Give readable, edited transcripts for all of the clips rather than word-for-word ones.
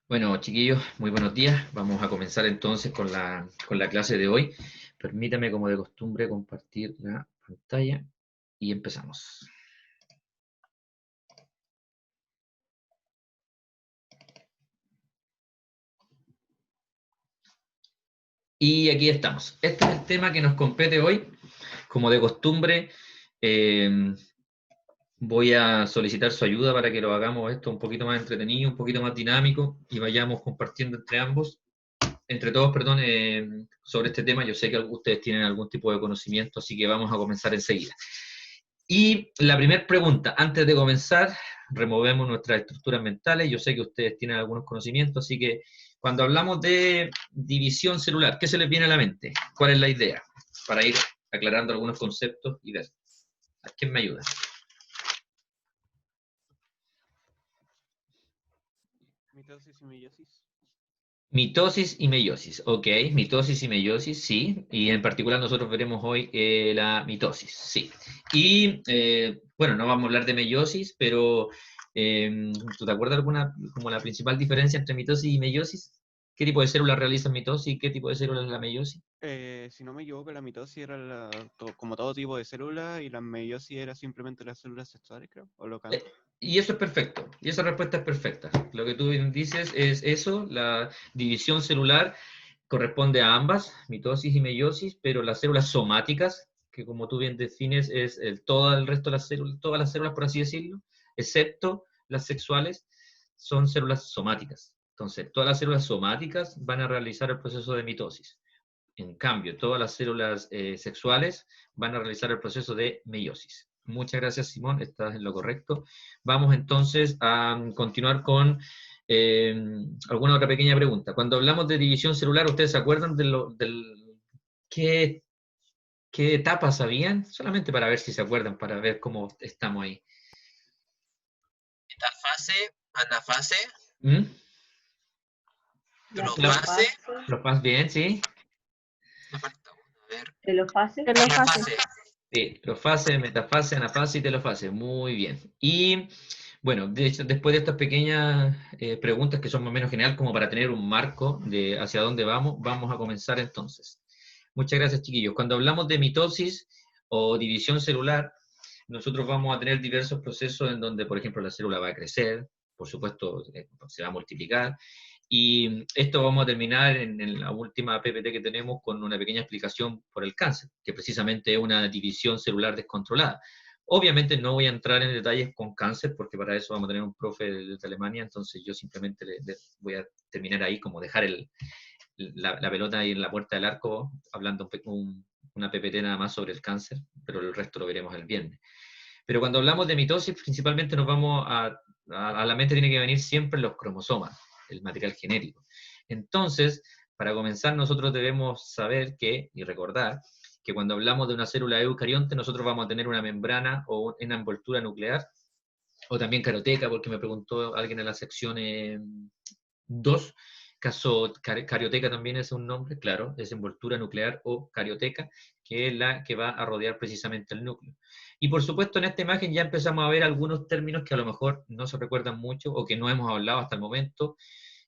Bueno, chiquillos, muy buenos días. Vamos a comenzar entonces con la clase de hoy. Permítame, como de costumbre, compartir la pantalla y empezamos. Y aquí estamos. Este es el tema que nos compete hoy. Como de costumbre, eh, voy a solicitar su ayuda para que lo hagamos esto un poquito más entretenido, un poquito más dinámico y vayamos compartiendo entre todos, perdón, sobre este tema. Yo sé que ustedes tienen algún tipo de conocimiento, así que vamos a comenzar enseguida. Y la primera pregunta, antes de comenzar, removemos nuestras estructuras mentales. Yo sé que ustedes tienen algunos conocimientos, así que cuando hablamos de división celular, ¿qué se les viene a la mente? ¿Cuál es la idea? Para ir aclarando algunos conceptos y ver. ¿A quién me ayuda? Mitosis y meiosis. Mitosis y meiosis, ok, mitosis y meiosis, sí, y en particular nosotros veremos hoy la mitosis, sí. Y bueno, no vamos a hablar de meiosis, pero ¿tú te acuerdas alguna, como la principal diferencia entre mitosis y meiosis? ¿Qué tipo de células realizan mitosis y qué tipo de células la meiosis? Si no me equivoco, la mitosis era como todo tipo de célula y la meiosis era simplemente las células sexuales, creo, o lo Eh, cambio. y eso es perfecto, y esa respuesta es perfecta. Lo que tú dices es eso, la división celular corresponde a ambas, mitosis y meiosis, pero las células somáticas, que como tú bien defines es todo el resto de las células, todas las células por así decirlo, excepto las sexuales, son células somáticas. Entonces, todas las células somáticas van a realizar el proceso de mitosis. En cambio, todas las células sexuales van a realizar el proceso de meiosis. Muchas gracias, Simón, estás en lo correcto. Vamos entonces a continuar con eh, alguna otra pequeña pregunta. Cuando hablamos de división celular, ¿ustedes se acuerdan qué, qué etapas habían? Solamente para ver si se acuerdan, para ver cómo estamos ahí. Metafase, anafase, ¿Mm? La clorofase, ¿Lo vas bien, sí? me falta uno, a ver, telofase. telofase. Sí, profase, metafase, anafase y telofase. Muy bien. Y bueno, de hecho, después de estas pequeñas preguntas que son más o menos general, como para tener un marco de hacia dónde vamos, vamos a comenzar entonces. Muchas gracias, chiquillos. Cuando hablamos de mitosis o división celular, nosotros vamos a tener diversos procesos en donde, por ejemplo, la célula va a crecer, por supuesto, se va a multiplicar, y esto vamos a terminar en la última PPT que tenemos con una pequeña explicación por el cáncer, que precisamente es una división celular descontrolada. Obviamente no voy a entrar en detalles con cáncer, porque para eso vamos a tener un profe de Alemania, entonces yo simplemente voy a terminar ahí, como dejar la pelota ahí en la puerta del arco, hablando una PPT nada más sobre el cáncer, pero el resto lo veremos el viernes. Pero cuando hablamos de mitosis, principalmente nos vamos a la mente tiene que venir siempre los cromosomas, el material genético. Entonces, para comenzar, nosotros debemos saber y recordar que cuando hablamos de una célula eucarionte, nosotros vamos a tener una membrana o una envoltura nuclear, o también carioteca, porque me preguntó alguien en la sección 2, caso carioteca también es un nombre, claro, es envoltura nuclear o carioteca, que es la que va a rodear precisamente el núcleo. Y por supuesto en esta imagen ya empezamos a ver algunos términos que a lo mejor no se recuerdan mucho o que no hemos hablado hasta el momento,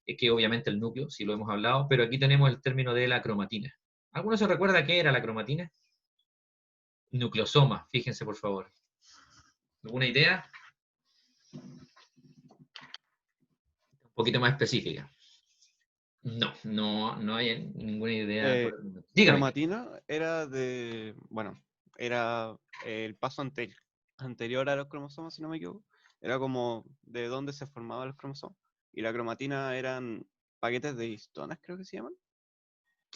que obviamente el núcleo sí lo hemos hablado, pero aquí tenemos el término de la cromatina. ¿Alguno se recuerda qué era la cromatina? Nucleosoma, fíjense por favor. ¿Alguna idea? Un poquito más específica. No hay ninguna idea. Eh, Dígame. Cromatina bueno, era el paso anterior a los cromosomas, si no me equivoco. Era como de dónde se formaban los cromosomas. Y la cromatina eran paquetes de histonas, creo que se llaman.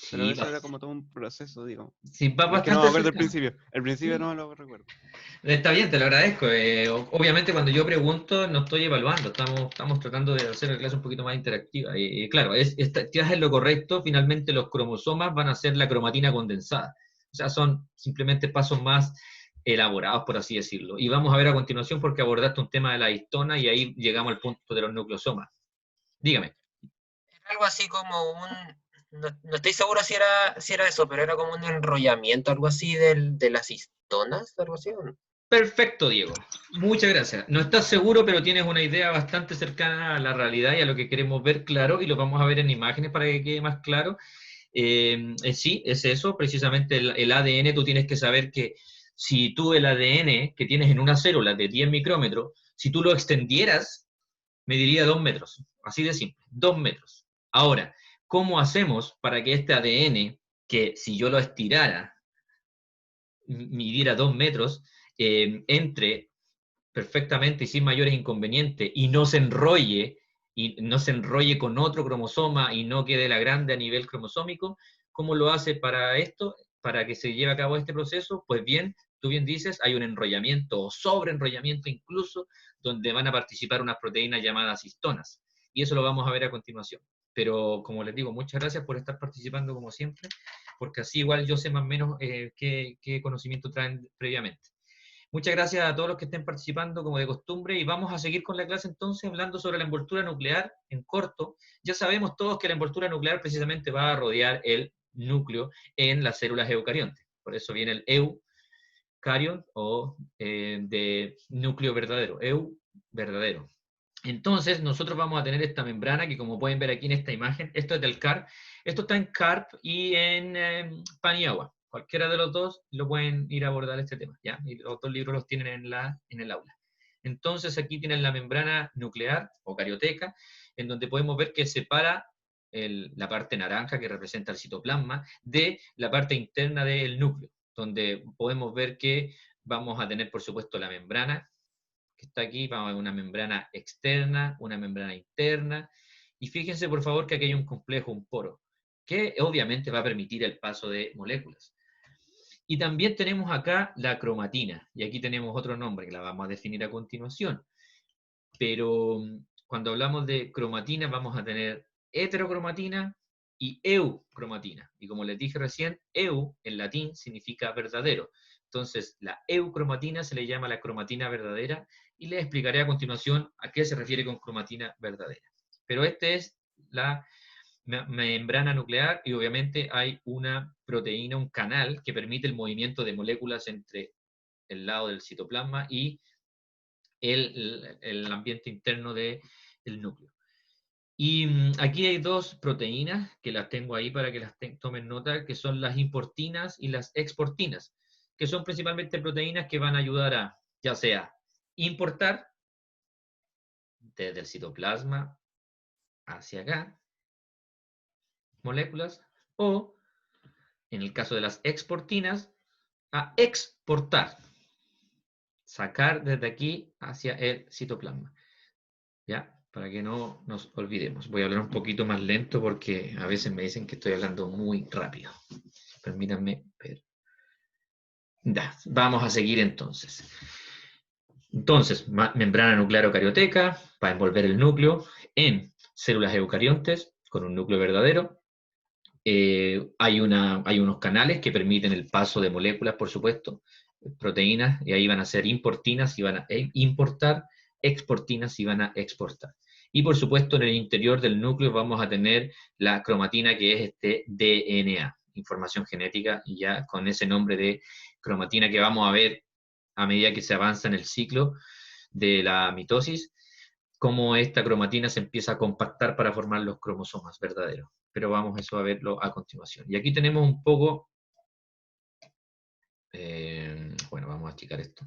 Pero Sí, eso era como todo un proceso, digo. sí, va Es que no me bastante acuerdo el cercano. principio. El principio Sí. no me lo recuerdo. Está bien, te lo agradezco. Obviamente cuando yo pregunto no estoy evaluando, estamos tratando de hacer la clase un poquito más interactiva. Y claro, estás en lo correcto, finalmente los cromosomas van a ser la cromatina condensada. O sea, son simplemente pasos más elaborados, por así decirlo. Y vamos a ver a continuación porque abordaste un tema de la histona y ahí llegamos al punto de los nucleosomas. Dígame. Era algo así como no estoy seguro si era eso, pero era como un enrollamiento, algo así de las histonas, algo así. ¿O no? Perfecto, Diego. Muchas gracias. No estás seguro, pero tienes una idea bastante cercana a la realidad y a lo que queremos ver claro, y lo vamos a ver en imágenes para que quede más claro. Sí, es eso, precisamente el ADN, tú tienes que saber que si tú el ADN que tienes en una célula de 10 micrómetros, si tú lo extendieras, mediría 2 metros, así de simple, 2 metros. Ahora, ¿cómo hacemos para que este ADN, que si yo lo estirara, midiera 2 metros, entre perfectamente y sin mayores inconvenientes y no se enrolle con otro cromosoma y no quede la grande a nivel cromosómico? ¿Cómo lo hace para esto, para que se lleve a cabo este proceso? Pues bien, tú bien dices, hay un enrollamiento o sobreenrollamiento incluso, donde van a participar unas proteínas llamadas histonas. Y eso lo vamos a ver a continuación. Pero como les digo, muchas gracias por estar participando como siempre, porque así igual yo sé más o menos qué conocimiento traen previamente. Muchas gracias a todos los que estén participando como de costumbre y vamos a seguir con la clase entonces hablando sobre la envoltura nuclear en corto. Ya sabemos todos que la envoltura nuclear precisamente va a rodear el núcleo en las células eucariontes. Por eso viene el eucarion o de núcleo verdadero, verdadero. Entonces nosotros vamos a tener esta membrana que, como pueden ver aquí en esta imagen, esto es del CARP, esto está en CARP y en Pan y Agua. Cualquiera de los dos lo pueden ir a abordar este tema, ¿ya? Y los dos libros los tienen en el aula. Entonces aquí tienen la membrana nuclear o carioteca, en donde podemos ver que separa la parte naranja que representa el citoplasma de la parte interna del núcleo, donde podemos ver que vamos a tener, por supuesto, la membrana que está aquí, vamos a ver una membrana externa, una membrana interna, y fíjense por favor que aquí hay un complejo, un poro, que obviamente va a permitir el paso de moléculas. Y también tenemos acá la cromatina, y aquí tenemos otro nombre que la vamos a definir a continuación, pero cuando hablamos de cromatina vamos a tener heterocromatina y eucromatina, y como les dije recién, eu en latín significa verdadero. Entonces, la eucromatina se le llama la cromatina verdadera y les explicaré a continuación a qué se refiere con cromatina verdadera. Pero esta es la membrana nuclear y obviamente hay una proteína, un canal que permite el movimiento de moléculas entre el lado del citoplasma y el ambiente interno del núcleo. Y aquí hay dos proteínas que las tengo ahí para que las tomen nota, que son las importinas y las exportinas, que son principalmente proteínas que van a ayudar a, ya sea, importar desde el citoplasma hacia acá, moléculas, o, en el caso de las exportinas, a exportar, sacar desde aquí hacia el citoplasma. ¿Ya? Para que no nos olvidemos. Voy a hablar un poquito más lento porque a veces me dicen que estoy hablando muy rápido. Permítanme ver. Ya, vamos a seguir entonces. Entonces, membrana nuclear eucarioteca para envolver el núcleo en células eucariontes con un núcleo verdadero. Hay unos canales que permiten el paso de moléculas, por supuesto, proteínas, y ahí van a ser importinas y van a importar, exportinas y van a exportar. Y por supuesto, en el interior del núcleo vamos a tener la cromatina, que es este DNA, información genética, y ya con ese nombre de cromatina que vamos a ver a medida que se avanza en el ciclo de la mitosis, cómo esta cromatina se empieza a compactar para formar los cromosomas verdaderos. Pero vamos eso a verlo a continuación. Y aquí tenemos un poco, bueno, vamos a achicar esto.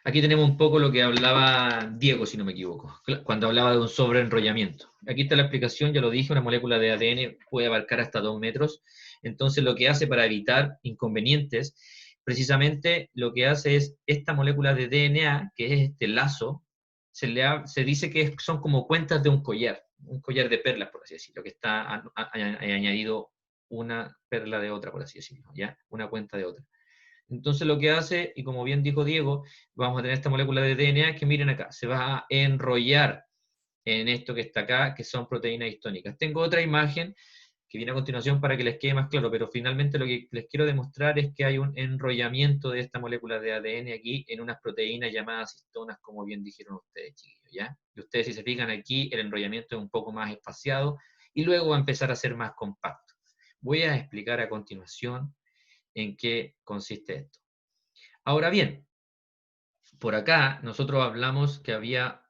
Aquí tenemos un poco lo que hablaba Diego, si no me equivoco, cuando hablaba de un sobreenrollamiento. Aquí está la explicación, ya lo dije, una molécula de ADN puede abarcar hasta 2 metros. Entonces lo que hace para evitar inconvenientes, precisamente lo que hace es esta molécula de DNA, que es este lazo, se dice que son como cuentas de un collar de perlas, por así decirlo, que está añadido una perla de otra, por así decirlo, ¿ya? Una cuenta de otra. Entonces lo que hace, y como bien dijo Diego, vamos a tener esta molécula de DNA que miren acá, se va a enrollar en esto que está acá, que son proteínas histónicas. Tengo otra imagen que viene a continuación para que les quede más claro, pero finalmente lo que les quiero demostrar es que hay un enrollamiento de esta molécula de ADN aquí en unas proteínas llamadas histonas, como bien dijeron ustedes, chiquillos, ¿ya? Y ustedes, si se fijan aquí, el enrollamiento es un poco más espaciado y luego va a empezar a ser más compacto. Voy a explicar a continuación en qué consiste esto. Ahora bien, por acá nosotros hablamos que había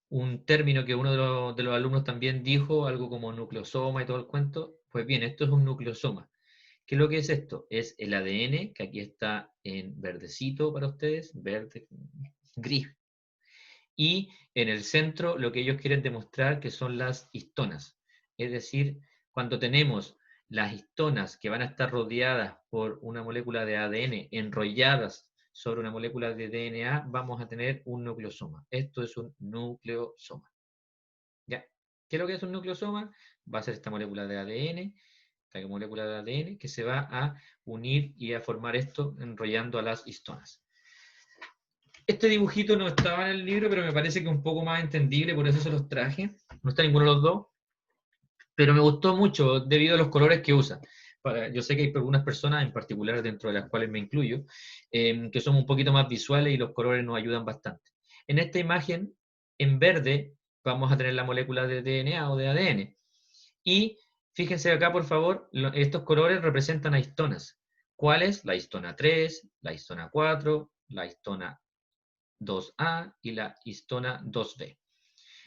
un término que uno de los alumnos también dijo, algo como nucleosoma y todo el cuento. Pues bien, esto es un nucleosoma. ¿Qué es lo que es esto? Es el ADN, que aquí está en verdecito para ustedes, verde, gris. Y en el centro lo que ellos quieren demostrar que son las histonas. Es decir, cuando tenemos las histonas que van a estar rodeadas por una molécula de ADN enrolladas sobre una molécula de DNA, vamos a tener un nucleosoma. Esto es un nucleosoma. ¿Ya? ¿Qué es lo que es un nucleosoma? Va a ser esta molécula de ADN, esta molécula de ADN que se va a unir y a formar esto enrollando a las histonas. Este dibujito no estaba en el libro, pero me parece que es un poco más entendible, por eso se los traje. No está ninguno de los dos, pero me gustó mucho debido a los colores que usa. Yo sé que hay algunas personas, en particular dentro de las cuales me incluyo, que son un poquito más visuales y los colores nos ayudan bastante. En esta imagen, en verde, vamos a tener la molécula de DNA o de ADN. Y fíjense acá, por favor, estos colores representan a histonas. ¿Cuáles? La histona 3, la histona 4, la histona 2A y la histona 2B.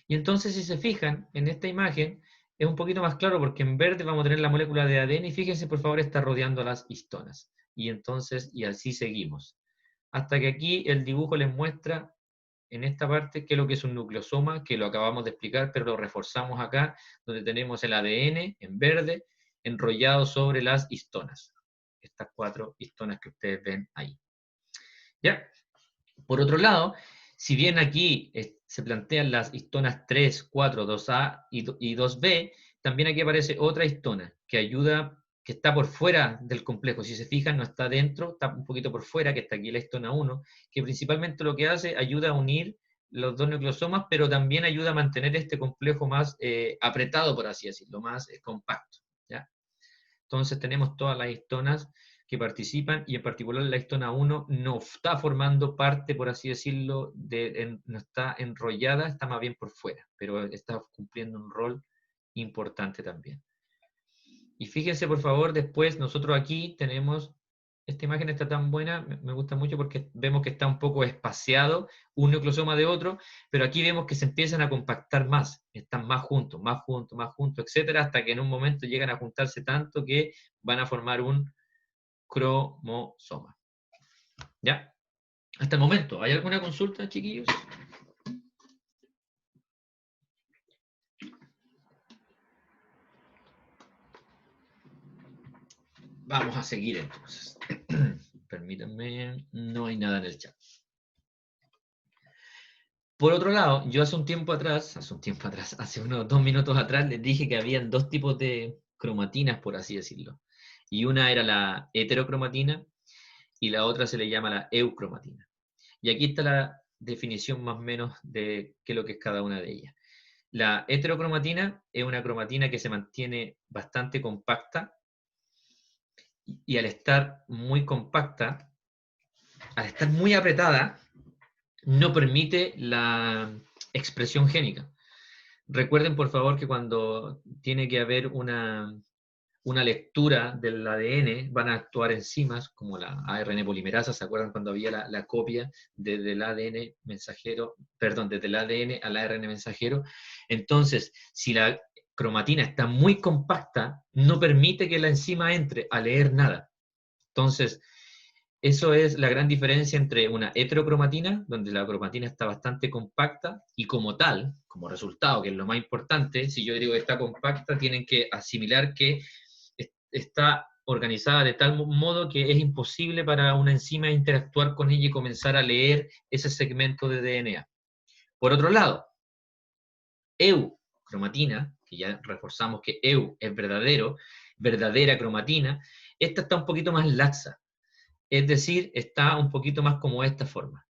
Y entonces, si se fijan en esta imagen, es un poquito más claro porque en verde vamos a tener la molécula de ADN y fíjense, por favor, está rodeando las histonas. Y entonces, y así seguimos. Hasta que aquí el dibujo les muestra en esta parte qué es lo que es un nucleosoma, que lo acabamos de explicar, pero lo reforzamos acá, donde tenemos el ADN en verde, enrollado sobre las histonas. Estas 4 histonas que ustedes ven ahí. ¿Ya? Por otro lado, si bien aquí se plantean las histonas 3, 4, 2A y 2B, también aquí aparece otra histona que ayuda, que está por fuera del complejo. Si se fijan, no está dentro, está un poquito por fuera, que está aquí la histona 1, que principalmente lo que hace, ayuda a unir los dos nucleosomas, pero también ayuda a mantener este complejo más apretado, por así decirlo, más compacto. ¿Ya? Entonces tenemos todas las histonas que participan, y en particular la histona 1 no está formando parte, por así decirlo, no está enrollada, está más bien por fuera, pero está cumpliendo un rol importante también. Y fíjense, por favor, después nosotros aquí tenemos, esta imagen está tan buena, me gusta mucho porque vemos que está un poco espaciado un nucleosoma de otro, pero aquí vemos que se empiezan a compactar más, están más juntos, etcétera, hasta que en un momento llegan a juntarse tanto que van a formar un cromosoma. ¿Ya? Hasta el momento, ¿hay alguna consulta, chiquillos? Vamos a seguir entonces. Permítanme, no hay nada en el chat. Por otro lado, yo hace unos 2 minutos atrás, les dije que habían 2 tipos de cromatinas, por así decirlo. Y una era la heterocromatina y la otra se le llama la eucromatina. Y aquí está la definición más o menos de qué es lo que es cada una de ellas. La heterocromatina es una cromatina que se mantiene bastante compacta, y al estar muy compacta, al estar muy apretada, no permite la expresión génica. Recuerden, por favor, que cuando tiene que haber una lectura del ADN, van a actuar enzimas como la ARN polimerasa. ¿Se acuerdan cuando había la copia desde el ADN mensajero, perdón, desde el ADN al ARN mensajero? Entonces, si la cromatina está muy compacta, no permite que la enzima entre a leer nada. Entonces, eso es la gran diferencia entre una heterocromatina, donde la cromatina está bastante compacta, y como tal, como resultado, que es lo más importante, si yo digo que está compacta, tienen que asimilar que está organizada de tal modo que es imposible para una enzima interactuar con ella y comenzar a leer ese segmento de DNA. Por otro lado, eucromatina, que ya reforzamos que eu es verdadera cromatina, esta está un poquito más laxa. Es decir, está un poquito más como esta forma.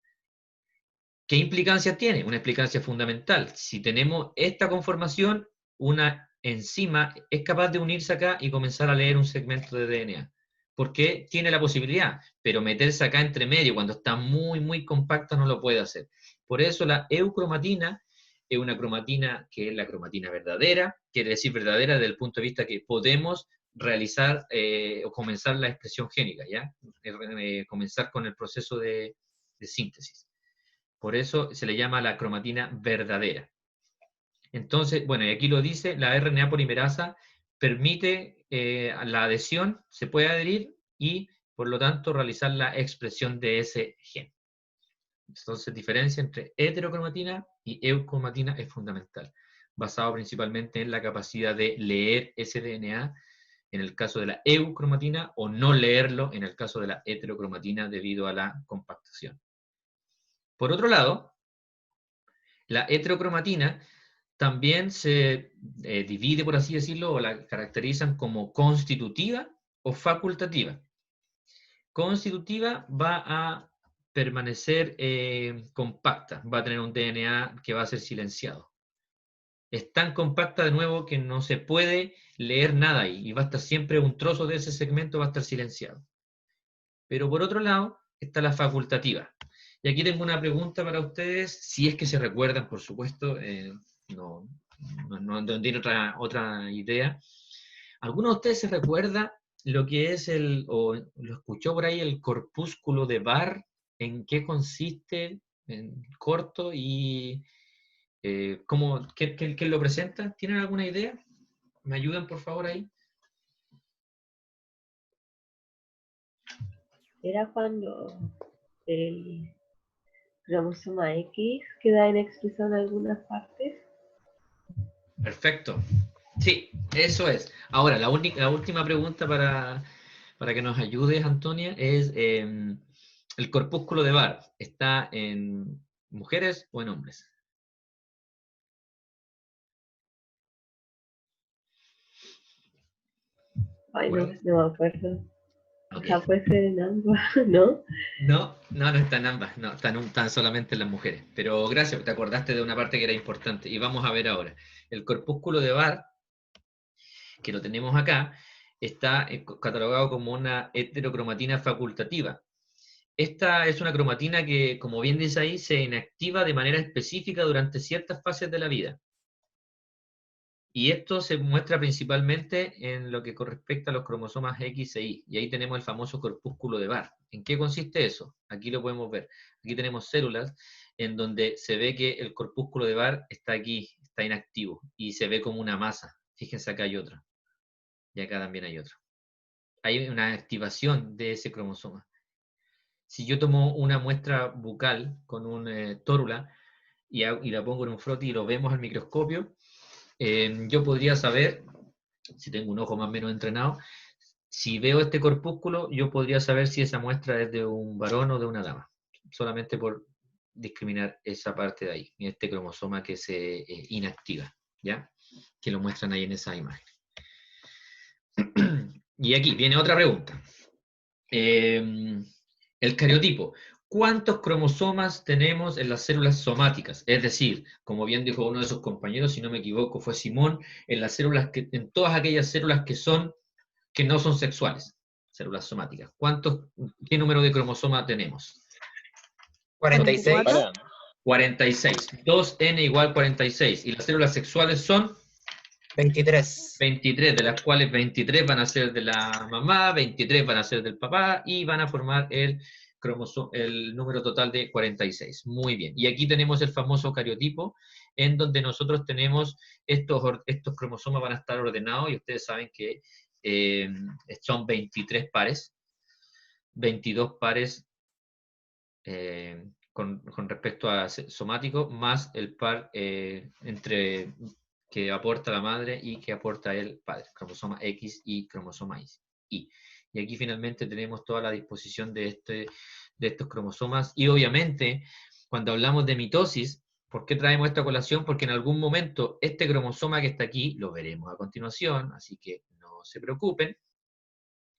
¿Qué implicancia tiene? Una implicancia fundamental. Si tenemos esta conformación, una enzima es capaz de unirse acá y comenzar a leer un segmento de DNA. Porque tiene la posibilidad, pero meterse acá entre medio cuando está muy, muy compacta no lo puede hacer. Por eso la eucromatina es una cromatina que es la cromatina verdadera, quiere decir verdadera desde el punto de vista que podemos realizar o comenzar la expresión génica, ¿ya? Comenzar con el proceso de síntesis. Por eso se le llama la cromatina verdadera. Entonces, bueno, y aquí lo dice, la RNA polimerasa permite la adhesión, se puede adherir y, por lo tanto, realizar la expresión de ese gen. Entonces, diferencia entre heterocromatina y eucromatina es fundamental, basado principalmente en la capacidad de leer ese DNA en el caso de la eucromatina o no leerlo en el caso de la heterocromatina debido a la compactación. Por otro lado, la heterocromatina también se divide, por así decirlo, o la caracterizan como constitutiva o facultativa. Constitutiva va a permanecer compacta, va a tener un DNA que va a ser silenciado. Es tan compacta de nuevo que no se puede leer nada ahí, y va a estar siempre un trozo de ese segmento va a estar silenciado. Pero por otro lado está la facultativa. Y aquí tengo una pregunta para ustedes, si es que se recuerdan, por supuesto, no tiene otra idea. ¿Alguno de ustedes se recuerda lo que es o lo escuchó por ahí, el corpúsculo de Barr? ¿En qué consiste? En corto y ¿quién lo presenta? ¿Tienen alguna idea? ¿Me ayudan, por favor, ahí? Era cuando el cromosoma X queda inexpresado en algunas partes. Perfecto. Sí, eso es. Ahora, la última pregunta para que nos ayudes, Antonia, es ¿el corpúsculo de Barr está en mujeres o en hombres? Ay, Bueno. no me acuerdo. Ok. O sea, puede ser en ambos, ¿no? No está en ambas, no, están solamente en las mujeres. Pero gracias, te acordaste de una parte que era importante. Y vamos a ver ahora. El corpúsculo de Barr, que lo tenemos acá, está catalogado como una heterocromatina facultativa. Esta es una cromatina que, como bien dice ahí, se inactiva de manera específica durante ciertas fases de la vida. Y esto se muestra principalmente en lo que respecta a los cromosomas X e Y. Y ahí tenemos el famoso corpúsculo de Barr. ¿En qué consiste eso? Aquí lo podemos ver. Aquí tenemos células en donde se ve que el corpúsculo de Barr está aquí, está inactivo. Y se ve como una masa. Fíjense, acá hay otra. Y acá también hay otra. Hay una activación de ese cromosoma. Si yo tomo una muestra bucal con un tórula y la pongo en un froti y lo vemos al microscopio, yo podría saber, si tengo un ojo más o menos entrenado, si veo este corpúsculo, yo podría saber si esa muestra es de un varón o de una dama, solamente por discriminar esa parte de ahí, este cromosoma que se inactiva, ¿ya? Que lo muestran ahí en esa imagen. Y aquí viene otra pregunta. El cariotipo. ¿Cuántos cromosomas tenemos en las células somáticas? Es decir, como bien dijo uno de sus compañeros, si no me equivoco, fue Simón, en todas aquellas células que no son sexuales, células somáticas. ¿Qué número de cromosomas tenemos? 46. 46. 2n igual 46. Y las células sexuales son 23. 23, de las cuales 23 van a ser de la mamá, 23 van a ser del papá y van a formar el número total de 46. Muy bien. Y aquí tenemos el famoso cariotipo, en donde nosotros tenemos estos cromosomas van a estar ordenados y ustedes saben que son 23 pares, 22 pares con respecto a somático, más el par entre que aporta la madre y que aporta el padre, cromosoma X y cromosoma Y. Y aquí finalmente tenemos toda la disposición de estos cromosomas. Y obviamente, cuando hablamos de mitosis, ¿por qué traemos esta colación? Porque en algún momento este cromosoma que está aquí, lo veremos a continuación, así que no se preocupen,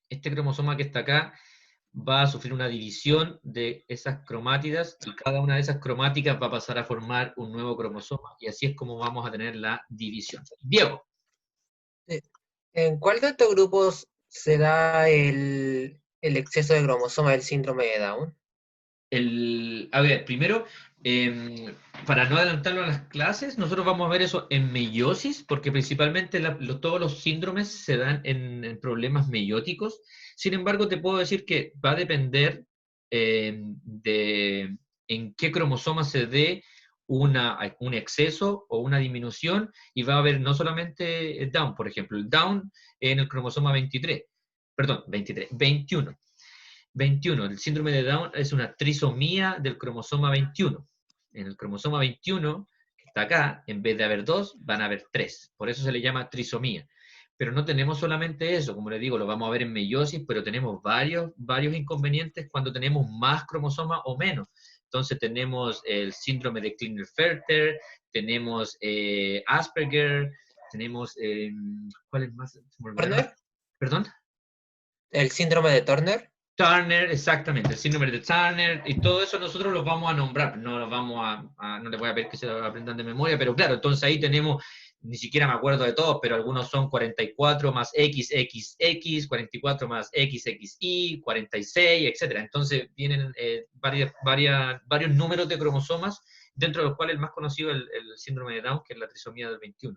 este cromosoma que está acá va a sufrir una división de esas cromátidas y cada una de esas cromáticas va a pasar a formar un nuevo cromosoma y así es como vamos a tener la división. Diego. ¿En cuál de estos grupos se da el exceso de cromosoma del síndrome de Down? A ver, primero, Para no adelantarlo a las clases, nosotros vamos a ver eso en meiosis, porque principalmente todos los síndromes se dan en problemas meióticos. Sin embargo, te puedo decir que va a depender de en qué cromosoma se dé un exceso o una disminución, y va a haber no solamente el Down, por ejemplo, el Down en el cromosoma 23, perdón, 21. 21, el síndrome de Down es una trisomía del cromosoma 21. En el cromosoma 21, que está acá, en vez de haber 2, van a haber 3. Por eso se le llama trisomía. Pero no tenemos solamente eso, como les digo, lo vamos a ver en meiosis, pero tenemos varios inconvenientes cuando tenemos más cromosomas o menos. Entonces tenemos el síndrome de Klinefelter, tenemos Asperger, tenemos, ¿cuál es más? ¿Turner? ¿Perdón? ¿El síndrome de Turner? Turner, exactamente, el síndrome de Turner, y todo eso nosotros los vamos a nombrar, no los vamos no les voy a pedir que se lo aprendan de memoria, pero claro, entonces ahí tenemos, ni siquiera me acuerdo de todos, pero algunos son 44 más XXX, 44 más XXY, 46, etcétera. Entonces vienen varios números de cromosomas, dentro de los cuales el más conocido es el síndrome de Down, que es la trisomía del 21.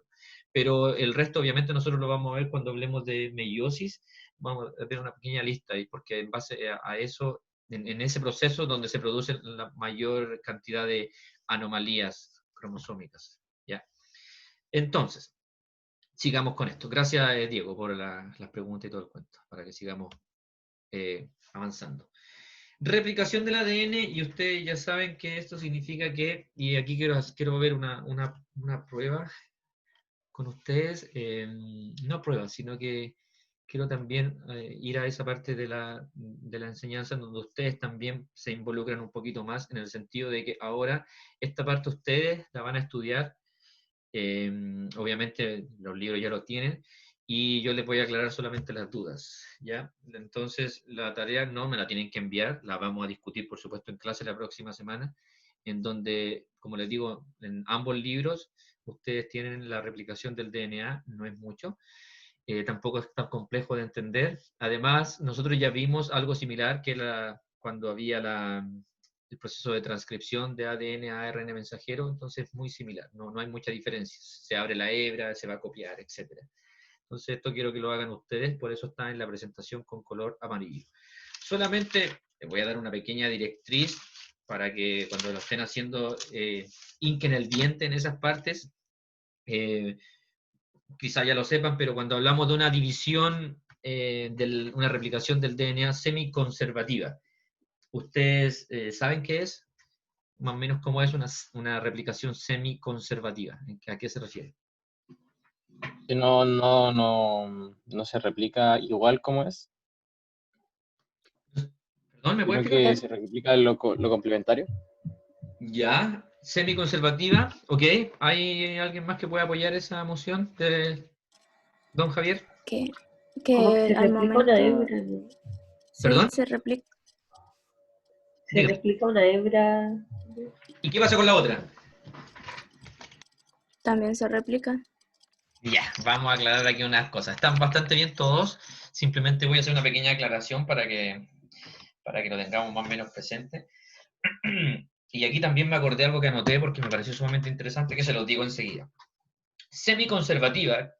Pero el resto obviamente nosotros lo vamos a ver cuando hablemos de meiosis. Vamos a ver una pequeña lista, y porque en base a eso, en ese proceso donde se produce la mayor cantidad de anomalías cromosómicas. ¿Ya? Entonces, sigamos con esto. Gracias, Diego, por las preguntas y todo el cuento, para que sigamos avanzando. Replicación del ADN, y ustedes ya saben que esto significa que, y aquí quiero ver una prueba con ustedes, no prueba, sino que quiero también ir a esa parte de la enseñanza donde ustedes también se involucran un poquito más, en el sentido de que ahora esta parte ustedes la van a estudiar, obviamente los libros ya los tienen, y yo les voy a aclarar solamente las dudas, ¿ya? Entonces la tarea no me la tienen que enviar, la vamos a discutir por supuesto en clase la próxima semana, en donde, como les digo, en ambos libros ustedes tienen la replicación del DNA, no es mucho, tampoco es tan complejo de entender. Además, nosotros ya vimos algo similar que cuando había el proceso de transcripción de ADN a ARN mensajero, entonces es muy similar, no hay mucha diferencia. Se abre la hebra, se va a copiar, etc. Entonces esto quiero que lo hagan ustedes, por eso está en la presentación con color amarillo. Solamente les voy a dar una pequeña directriz para que cuando lo estén haciendo, hinquen el diente en esas partes. Quizá ya lo sepan, pero cuando hablamos de una división, una replicación del DNA semiconservativa, ¿ustedes saben qué es? Más o menos cómo es una replicación semiconservativa. ¿A qué se refiere? Que no se replica igual como es, ¿Perdón? ¿Me puede sino explicar? que se replica lo complementario. Ya, semiconservativa, ok. ¿Hay alguien más que pueda apoyar esa moción de don Javier? Que Como que se al replica momento una hebra, ¿no? sí, ¿Perdón? se replica, Se Dígame. replica una hebra. ¿Y qué pasa con la otra? También se replica. Ya, vamos a aclarar aquí unas cosas. Están bastante bien todos. Simplemente voy a hacer una pequeña aclaración para que lo tengamos más o menos presente. Y aquí también me acordé algo que anoté porque me pareció sumamente interesante, que se los digo enseguida. Semiconservativa,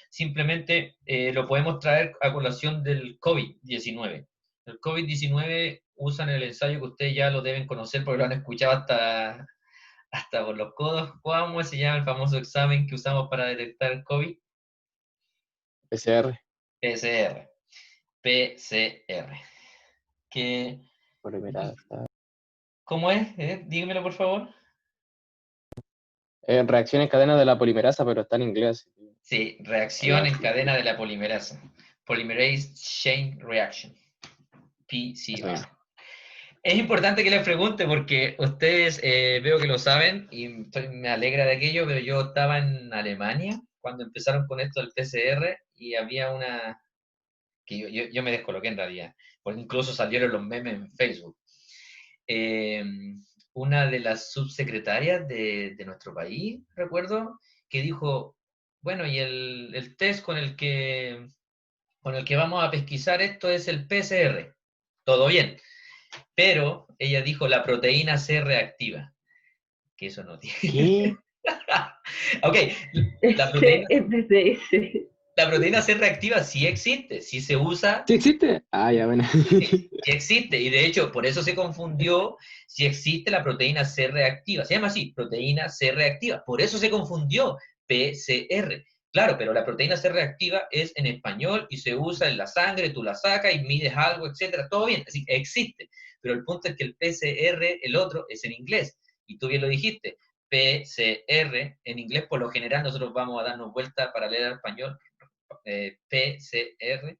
simplemente lo podemos traer a colación del COVID-19. El COVID-19 usan el ensayo que ustedes ya lo deben conocer porque lo han escuchado hasta por los codos. ¿Cómo se llama el famoso examen que usamos para detectar el COVID? PCR, PCR. PCR. polimerasa. ¿Cómo es? Dígamelo, por favor. Reacción en cadena de la polimerasa, pero está en inglés. Sí, reacción en cadena de la polimerasa. Polymerase Chain Reaction. Eso PCR. mismo. Es importante que les pregunte porque ustedes veo que lo saben y me alegra de aquello, pero yo estaba en Alemania cuando empezaron con esto del PCR y había una que yo me descoloqué en realidad, porque incluso salieron los memes en Facebook. Una de las subsecretarias de nuestro país, recuerdo, que dijo, bueno, y el test con el que vamos a pesquisar esto es el PCR. Todo bien. Pero ella dijo la proteína C reactiva. que eso no tiene. ¿Qué? Ok, la proteína, FCS. la proteína C reactiva sí existe, sí se usa, ¿Sí existe? Ah, ya, bueno. sí existe, y de hecho por eso se confundió si existe la proteína C reactiva. Se llama así, proteína C reactiva, por eso se confundió PCR. Claro, pero la proteína C reactiva es en español y se usa en la sangre, tú la sacas y mides algo, etcétera, todo bien, así existe. Pero el punto es que el PCR, el otro, es en inglés, y tú bien lo dijiste, PCR en inglés, por lo general nosotros vamos a darnos vuelta para leer al español, PCR,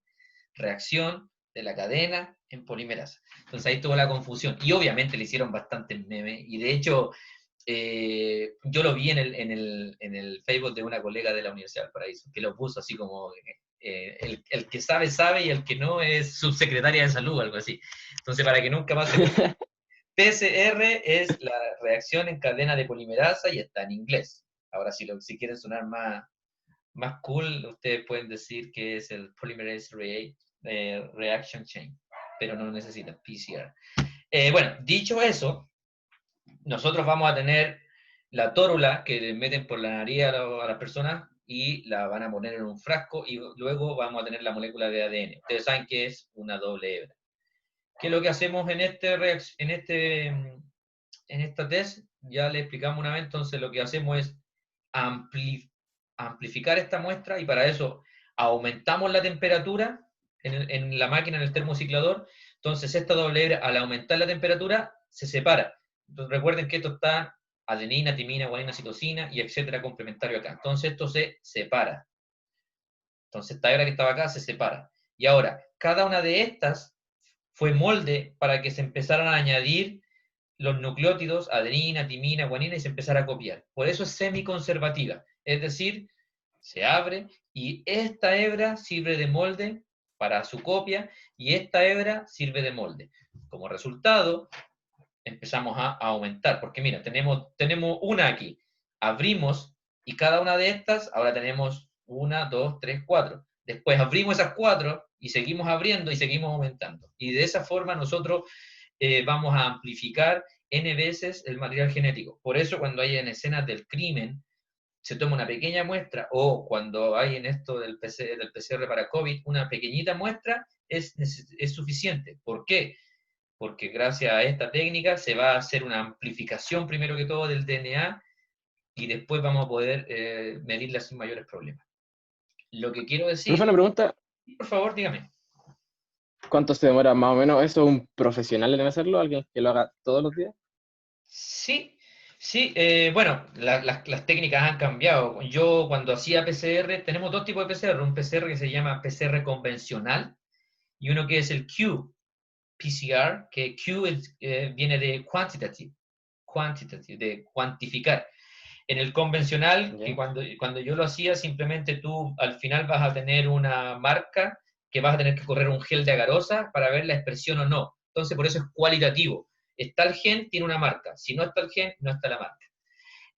reacción de la cadena en polimerasa. Entonces ahí tuvo la confusión. Y obviamente le hicieron bastante meme. Y de hecho, yo lo vi en el Facebook de una colega de la Universidad del Paraíso, que lo puso así como, el que sabe, sabe, y el que no es subsecretaria de salud, algo así. Entonces, para que nunca más se... PCR es la reacción en cadena de polimerasa y está en inglés. Ahora, si quieren sonar más cool, ustedes pueden decir que es el Polymerase Reaction Chain, pero no necesitan PCR. Bueno, dicho eso, nosotros vamos a tener la tórula que le meten por la nariz a las personas y la van a poner en un frasco y luego vamos a tener la molécula de ADN. Ustedes saben que es una doble hebra. ¿Qué es lo que hacemos en esta test? Ya le explicamos una vez, entonces lo que hacemos es amplificar esta muestra y para eso aumentamos la temperatura en la máquina, en el termociclador. Entonces esta doble hebra, al aumentar la temperatura, se separa. Entonces recuerden que esto está adenina, timina, guanina, citosina y etcétera complementario acá. Entonces esto se separa. Entonces esta hebra que estaba acá se separa. Y ahora, cada una de estas fue molde para que se empezaran a añadir los nucleótidos, adenina, timina, guanina, y se empezara a copiar. Por eso es semiconservativa. Es decir, se abre y esta hebra sirve de molde para su copia y esta hebra sirve de molde. Como resultado, empezamos a aumentar, porque mira, tenemos una aquí, abrimos y cada una de estas, ahora tenemos 1, 2, 3, 4. Después abrimos esas 4 y seguimos abriendo y seguimos aumentando. Y de esa forma nosotros vamos a amplificar N veces el material genético. Por eso cuando hay en escenas del crimen, se toma una pequeña muestra, o cuando hay en esto del PCR para COVID, una pequeñita muestra es suficiente. ¿Por qué? Porque gracias a esta técnica se va a hacer una amplificación primero que todo del DNA y después vamos a poder medirla sin mayores problemas. Lo que quiero decir... Profe, una pregunta. Por favor, dígame. ¿Cuánto se demora más o menos? ¿Eso es un profesional en hacerlo? ¿Alguien que lo haga todos los días? Sí, sí, bueno, las técnicas han cambiado. Yo cuando hacía PCR, tenemos dos tipos de PCR, un PCR que se llama PCR convencional y uno que es el qPCR, que Q viene de quantitative, de cuantificar. En el convencional, que cuando yo lo hacía, simplemente tú al final vas a tener una marca que vas a tener que correr un gel de agarosa para ver la expresión o no. Entonces, por eso es cualitativo. Está el gen, tiene una marca. Si no está el gen, no está la marca.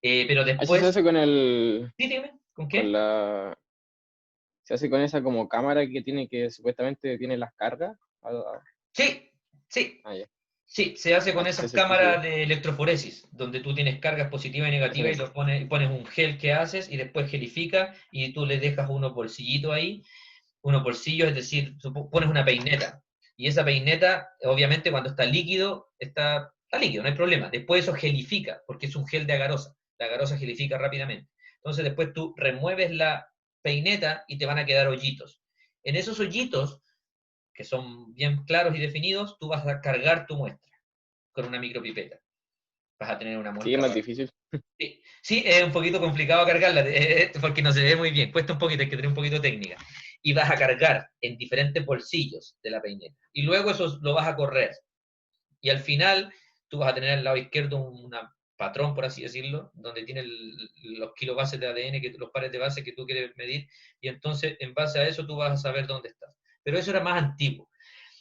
Pero después... Eso se hace con el... Sí, dime, ¿con qué? Con la... Se hace con esa como cámara que tiene que supuestamente tiene las cargas. Sí, sí. Ah, ya. Sí, se hace con esas Ese cámaras de electroforesis, donde tú tienes cargas positivas y negativas y Eso. pones un gel que haces y después gelifica y tú le dejas unos bolsillitos ahí, unos bolsillos, es decir, tú pones una peineta. Y esa peineta, obviamente, cuando está líquido, está líquido, no hay problema. Después eso gelifica, porque es un gel de agarosa. La agarosa gelifica rápidamente. Entonces después tú remueves la peineta y te van a quedar hoyitos. En esos hoyitos, que son bien claros y definidos, tú vas a cargar tu muestra con una micropipeta. Vas a tener una muestra. Sí, es más difícil. Sí, sí, es un poquito complicado cargarla, porque no se ve muy bien, cuesta un poquito, hay que tener un poquito de técnica. Y vas a cargar en diferentes bolsillos de la peineta. Y luego eso lo vas a correr. Y al final, tú vas a tener al lado izquierdo un patrón, por así decirlo, donde tiene los kilobases de ADN, los pares de base que tú quieres medir, y entonces, en base a eso, tú vas a saber dónde estás. Pero eso era más antiguo.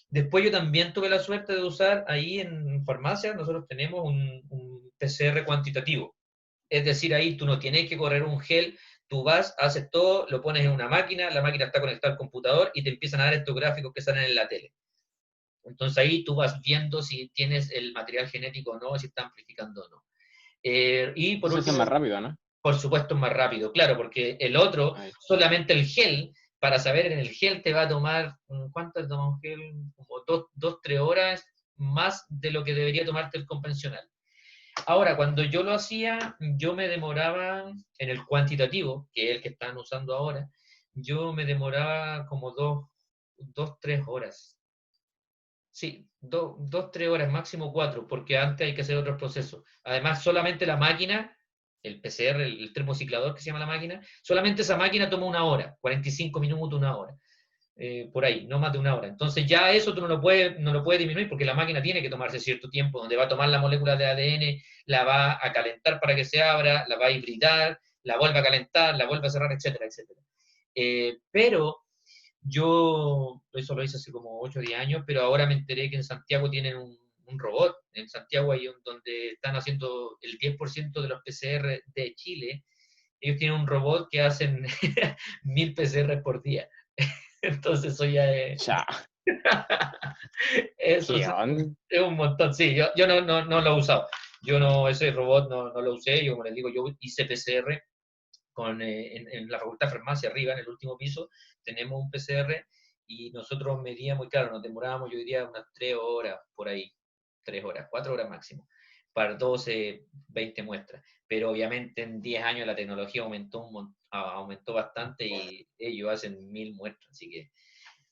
Después yo también tuve la suerte de usar ahí en farmacia, nosotros tenemos un PCR cuantitativo. Es decir, ahí tú no tienes que correr un gel, tú vas, haces todo, lo pones en una máquina, la máquina está conectada al computador y te empiezan a dar estos gráficos que salen en la tele. Entonces ahí tú vas viendo si tienes el material genético o no, si está amplificando o no. Y por Eso es último, más rápido, ¿no? por supuesto es más rápido, claro, porque el otro, Ahí. solamente el gel, para saber en el gel te va a tomar, ¿cuánto toma un gel? Como 3 horas más de lo que debería tomarte el convencional. Ahora, cuando yo lo hacía, yo me demoraba en el cuantitativo, que es el que están usando ahora, yo me demoraba como 3 horas. Sí, 3 horas, máximo 4, porque antes hay que hacer otros procesos. Además, solamente la máquina, el PCR, el termociclador que se llama la máquina, solamente esa máquina toma 1 hora, 45 minutos, 1 hora. Por ahí, no más de 1 hora. Entonces ya eso tú no lo puedes disminuir porque la máquina tiene que tomarse cierto tiempo, donde va a tomar la molécula de ADN, la va a calentar para que se abra, la va a hibridar, la vuelve a calentar, la vuelve a cerrar, etcétera, etcétera. Pero yo eso lo hice hace como 8 o 10 años, pero ahora me enteré que en Santiago tienen un robot. En Santiago hay donde están haciendo el 10% de los PCR de Chile. Ellos tienen un robot que hacen 1000 PCR por día. Entonces eso ya es... Ya. Eso ¿Qué onda? es un montón, sí. Yo no lo he usado. Yo no, ese robot no lo usé. Yo, como les digo, yo hice PCR en la Facultad de Farmacia, arriba, en el último piso, tenemos un PCR y nosotros medíamos, y claro, nos demorábamos, yo diría, unas 3 horas por ahí, 3 horas, 4 horas máximo, para 12, 20 muestras. Pero obviamente en 10 años la tecnología aumentó bastante y ellos hacen 1000 muestras, así que,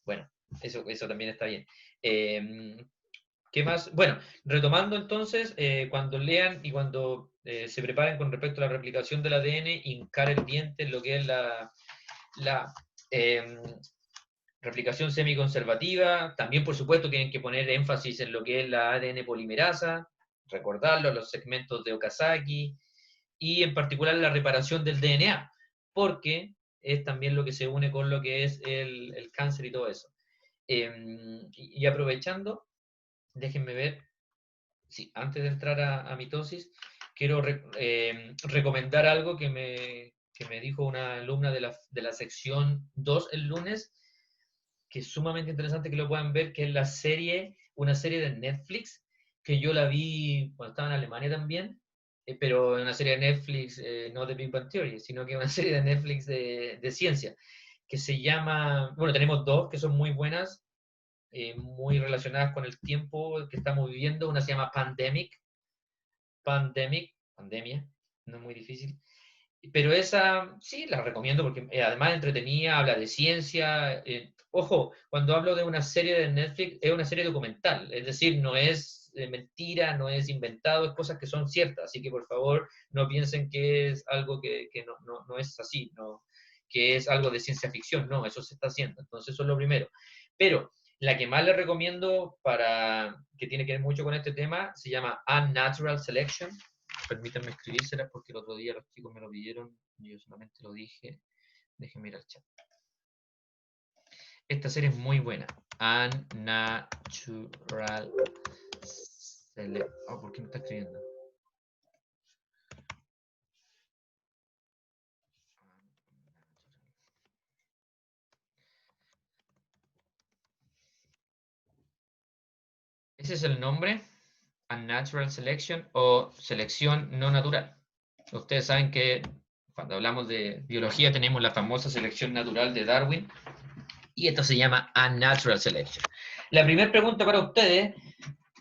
bueno, eso también está bien. ¿Qué más? Bueno, retomando entonces, cuando lean y cuando se preparen con respecto a la replicación del ADN, hincar el diente en lo que es la replicación semiconservativa. También, por supuesto, tienen que poner énfasis en lo que es la ADN polimerasa, recordarlo, los segmentos de Okazaki, y en particular la reparación del DNA, porque es también lo que se une con lo que es el cáncer y todo eso. Y aprovechando, déjenme ver, sí, antes de entrar a mitosis, quiero recomendar algo que me dijo una alumna de la sección 2 el lunes, que es sumamente interesante que lo puedan ver, que es una serie de Netflix, que yo la vi cuando estaba en Alemania también, pero una serie de Netflix, no de Big Bang Theory, sino que una serie de Netflix de ciencia, que se llama, bueno, tenemos dos que son muy buenas, muy relacionadas con el tiempo que estamos viviendo. Una se llama Pandemia, no es muy difícil. Pero esa sí la recomiendo porque además es entretenida, habla de ciencia. Ojo, cuando hablo de una serie de Netflix, es una serie documental, es decir, no es mentira, no es inventado, es cosas que son ciertas. Así que por favor no piensen que es algo que no es así, no, que es algo de ciencia ficción, no, eso se está haciendo. Entonces eso es lo primero. Pero la que más les recomiendo que tiene que ver mucho con este tema se llama Unnatural Selection. Permítanme escribírselas porque el otro día los chicos me lo pidieron y yo solamente lo dije. Déjenme ir al chat. Esta serie es muy buena. Unnatural Selection. Oh, ¿por qué me está escribiendo? Ese es el nombre. Unnatural Selection o selección no natural. Ustedes saben que cuando hablamos de biología tenemos la famosa selección natural de Darwin y esto se llama Unnatural Selection. La primera pregunta para ustedes,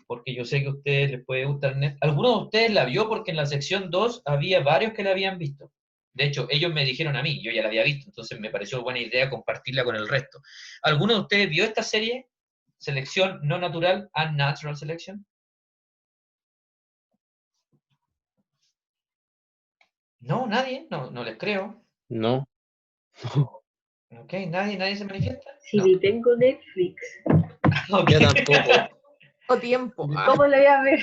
porque yo sé que a ustedes les puede gustar, ¿alguno de ustedes la vio? Porque en la sección 2 había varios que la habían visto. De hecho, ellos me dijeron a mí, yo ya la había visto, entonces me pareció buena idea compartirla con el resto. ¿Alguno de ustedes vio esta serie? Selección no natural, Unnatural Selection. No, nadie, no les creo. No. Ok, nadie se manifiesta. Si No. ni tengo Netflix, Ok. Yo tampoco. O tiempo. ¿cómo lo voy a ver?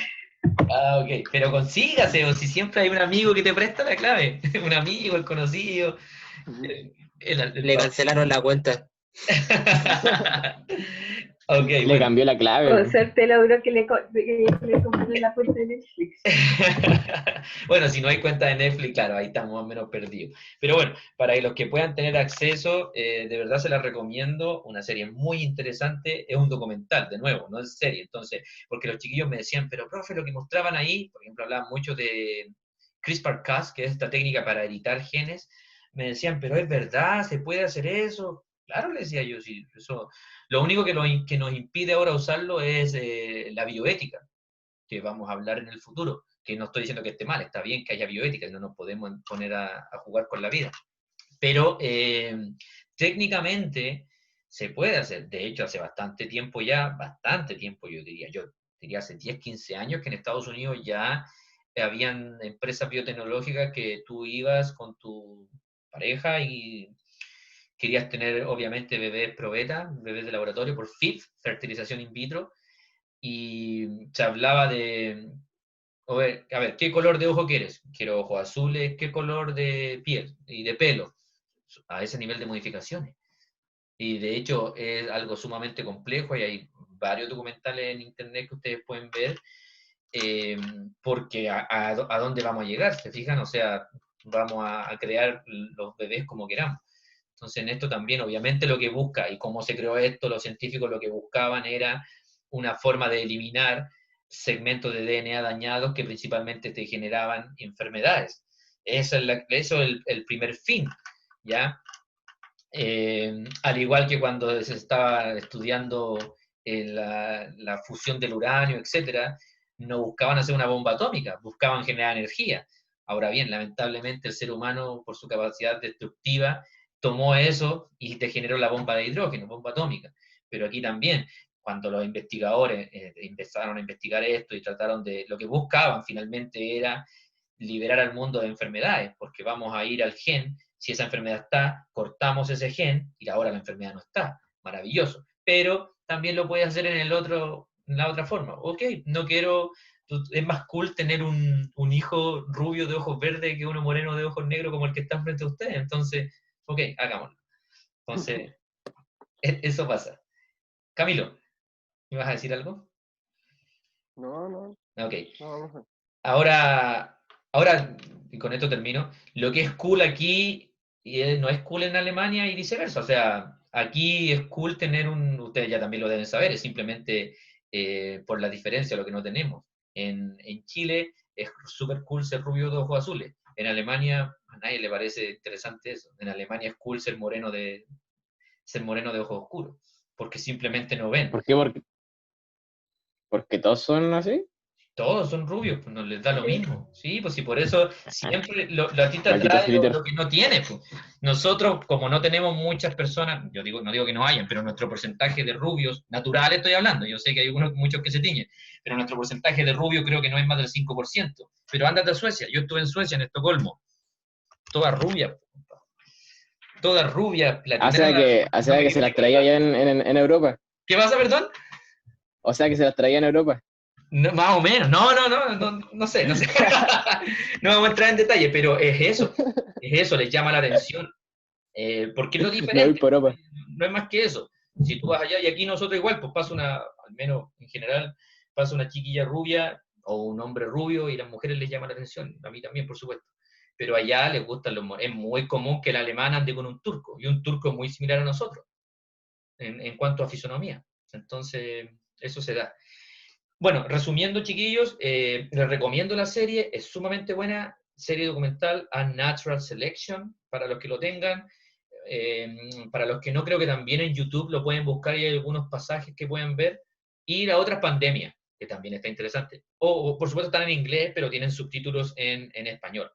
Ok, pero consígase, o si siempre hay un amigo que te presta la clave, un amigo, el conocido. Le cancelaron la cuenta. Ok, Le bueno. cambió la clave. Con suerte logró que le compré la cuenta de Netflix. Bueno, si no hay cuenta de Netflix, claro, ahí estamos más o menos perdidos. Pero bueno, para los que puedan tener acceso, de verdad se la recomiendo. Una serie muy interesante. Es un documental, de nuevo, no es serie. Entonces, porque los chiquillos me decían, pero profe, lo que mostraban ahí, por ejemplo, hablaban mucho de CRISPR-Cas, que es esta técnica para editar genes, me decían, pero es verdad, ¿se puede hacer eso? Claro, le decía yo, sí, eso. Lo único que nos impide ahora usarlo es la bioética, que vamos a hablar en el futuro, que no estoy diciendo que esté mal, está bien que haya bioética, no nos podemos poner a jugar con la vida. Pero técnicamente se puede hacer. De hecho, hace bastante tiempo ya, bastante tiempo yo diría hace 10, 15 años que en Estados Unidos ya habían empresas biotecnológicas que tú ibas con tu pareja y querías tener, obviamente, bebés probeta, bebés de laboratorio por FIV, fertilización in vitro, y se hablaba de, a ver, ¿qué color de ojo quieres? Quiero ojos azules, ¿qué color de piel y de pelo? A ese nivel de modificaciones. Y de hecho es algo sumamente complejo y hay varios documentales en internet que ustedes pueden ver, porque a dónde vamos a llegar, ¿se fijan? O sea, vamos a crear los bebés como queramos. Entonces en esto también, obviamente lo que busca, y cómo se creó esto, los científicos lo que buscaban era una forma de eliminar segmentos de DNA dañados que principalmente te generaban enfermedades. Eso es el primer fin, ¿ya? Al igual que cuando se estaba estudiando la fusión del uranio, etcétera, no buscaban hacer una bomba atómica, buscaban generar energía. Ahora bien, lamentablemente el ser humano, por su capacidad destructiva, tomó eso y te generó la bomba de hidrógeno, bomba atómica. Pero aquí también, cuando los investigadores empezaron a investigar esto y trataron de, lo que buscaban finalmente era liberar al mundo de enfermedades, porque vamos a ir al gen, si esa enfermedad está, cortamos ese gen y ahora la enfermedad no está. Maravilloso. Pero también lo puedes hacer en la otra forma. Ok, no quiero, es más cool tener un hijo rubio de ojos verdes que uno moreno de ojos negros como el que está frente a ustedes. Entonces, ok, hagámoslo. Entonces, eso pasa. Camilo, ¿me vas a decir algo? No. Ok. No. Ahora, y con esto termino, lo que es cool aquí no es cool en Alemania y viceversa. O sea, aquí es cool tener ustedes ya también lo deben saber, es simplemente por la diferencia, lo que no tenemos. En Chile es súper cool ser rubio de ojos azules. En Alemania a nadie le parece interesante eso. En Alemania es cool ser moreno de ojos oscuros, porque simplemente no ven. ¿Por qué? Porque todos son así. Todos son rubios, pues no les da lo mismo. Sí, pues sí, por eso siempre a ti te Maldito atrae hater. lo que no tienes. Pues. Nosotros, como no tenemos muchas personas, no digo que no hayan, pero nuestro porcentaje de rubios, natural estoy hablando, yo sé que hay muchos que se tiñen, pero nuestro porcentaje de rubios creo que no es más del 5%. Pero ándate a Suecia, yo estuve en Suecia, en Estocolmo, todas rubias, platinadas. O sea que se las traía allá en Europa. ¿Qué pasa, perdón? O sea que se las traía en Europa. No, más o menos, no sé. No vamos a entrar en detalle, pero es eso, les llama la atención. Porque es lo Me voy diferente, por Europa. no es más que eso. Si tú vas allá, y aquí nosotros igual, pues pasa al menos en general, pasa una chiquilla rubia o un hombre rubio y las mujeres les llama la atención, a mí también, por supuesto. Pero allá les gustan es muy común que el alemán ande con un turco, y un turco es muy similar a nosotros, en cuanto a fisonomía. Entonces, eso se da. Bueno, resumiendo, chiquillos, les recomiendo la serie, es sumamente buena, serie documental Unnatural Selection, para los que lo tengan, para los que no, creo que también en YouTube lo pueden buscar y hay algunos pasajes que pueden ver, y la otra es Pandemia, que también está interesante. O por supuesto están en inglés, pero tienen subtítulos en español,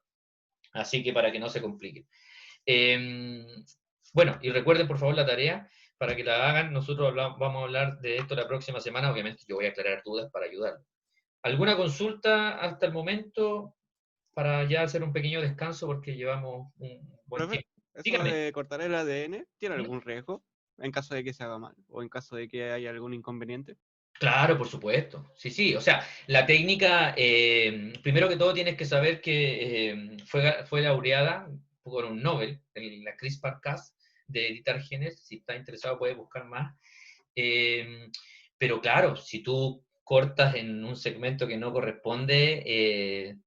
así que para que no se compliquen. Bueno, y recuerden por favor la tarea, para que la hagan. Nosotros vamos a hablar de esto la próxima semana. Obviamente yo voy a aclarar dudas para ayudar. ¿Alguna consulta hasta el momento para ya hacer un pequeño descanso porque llevamos un buen Profe, tiempo? ¿eso Dígame. de cortar el ADN tiene ¿Mm? algún riesgo en caso de que se haga mal o en caso de que haya algún inconveniente? Claro, por supuesto. Sí. O sea, la técnica, primero que todo tienes que saber que fue laureada por un Nobel, la CRISPR-Cas, de editar genes. Si está interesado puede buscar más. Pero claro, si tú cortas en un segmento que no corresponde,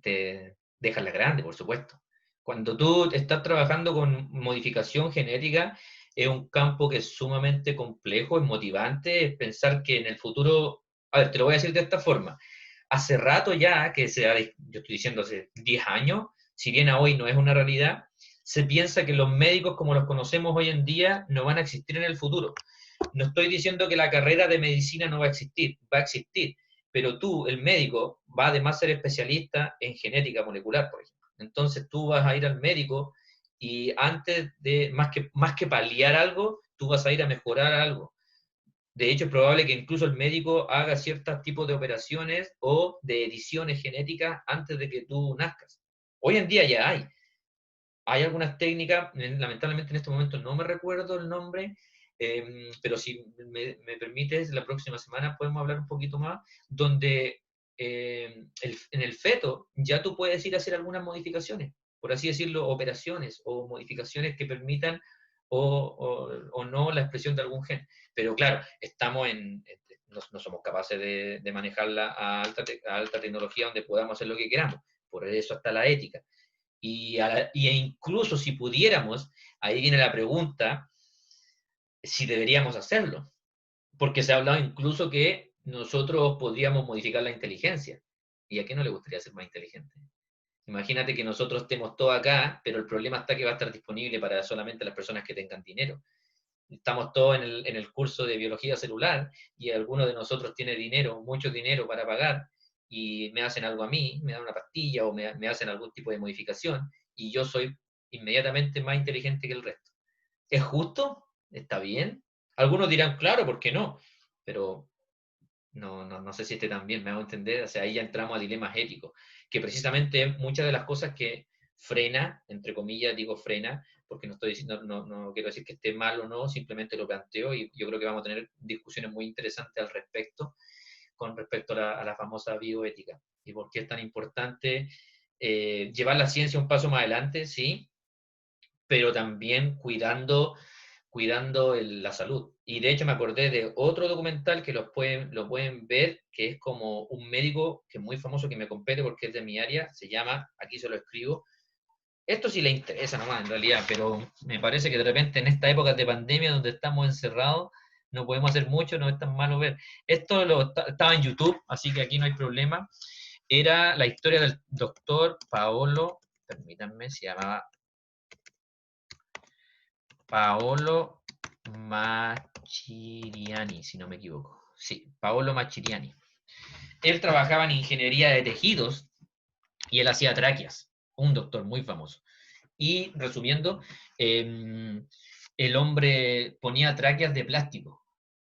te dejas la grande, por supuesto. Cuando tú estás trabajando con modificación genética, es un campo que es sumamente complejo, es motivante, es pensar que en el futuro, a ver, te lo voy a decir de esta forma, hace rato ya, yo estoy diciendo hace 10 años, si bien a hoy no es una realidad, se piensa que los médicos como los conocemos hoy en día no van a existir en el futuro. No estoy diciendo que la carrera de medicina no va a existir, pero tú, el médico, va además a ser especialista en genética molecular, por ejemplo. Entonces tú vas a ir al médico y antes de, más que paliar algo, tú vas a ir a mejorar algo. De hecho, es probable que incluso el médico haga ciertos tipos de operaciones o de ediciones genéticas antes de que tú nazcas. Hoy en día ya hay. Hay algunas técnicas, lamentablemente en este momento no me recuerdo el nombre, pero si me permites, la próxima semana podemos hablar un poquito más, donde en el feto ya tú puedes ir a hacer algunas modificaciones, por así decirlo, operaciones o modificaciones que permitan o no la expresión de algún gen. Pero claro, no somos capaces de manejarla a alta tecnología donde podamos hacer lo que queramos. Por eso está la ética. E incluso si pudiéramos, ahí viene la pregunta, si deberíamos hacerlo. Porque se ha hablado incluso que nosotros podríamos modificar la inteligencia. ¿Y a quién no le gustaría ser más inteligente? Imagínate que nosotros estemos todos acá, pero el problema está que va a estar disponible para solamente las personas que tengan dinero. Estamos todos en el curso de biología celular y alguno de nosotros tiene dinero, mucho dinero para pagar, y me hacen algo a mí, me dan una pastilla o me hacen algún tipo de modificación, y yo soy inmediatamente más inteligente que el resto. ¿Es justo? ¿Está bien? Algunos dirán, claro, ¿por qué no? Pero no sé si esté tan bien, me hago entender. O sea, ahí ya entramos a dilemas éticos, que precisamente muchas de las cosas que frena, entre comillas digo frena, porque no estoy diciendo, no quiero decir que esté mal o no, simplemente lo planteo y yo creo que vamos a tener discusiones muy interesantes al respecto, con respecto a la famosa bioética y por qué es tan importante llevar la ciencia un paso más adelante, sí, pero también cuidando la salud. Y de hecho me acordé de otro documental que lo pueden ver, que es como un médico que es muy famoso, que me compete porque es de mi área, se llama, aquí se lo escribo, esto sí le interesa nomás en realidad, pero me parece que de repente en esta época de pandemia donde estamos encerrados, no podemos hacer mucho, no es tan malo ver. Esto estaba en YouTube, así que aquí no hay problema. Era la historia del doctor Paolo, permítanme, se llamaba Paolo Machiriani, si no me equivoco. Sí, Paolo Machiriani. Él trabajaba en ingeniería de tejidos y él hacía tráqueas, un doctor muy famoso. Y resumiendo, el hombre ponía tráqueas de plástico.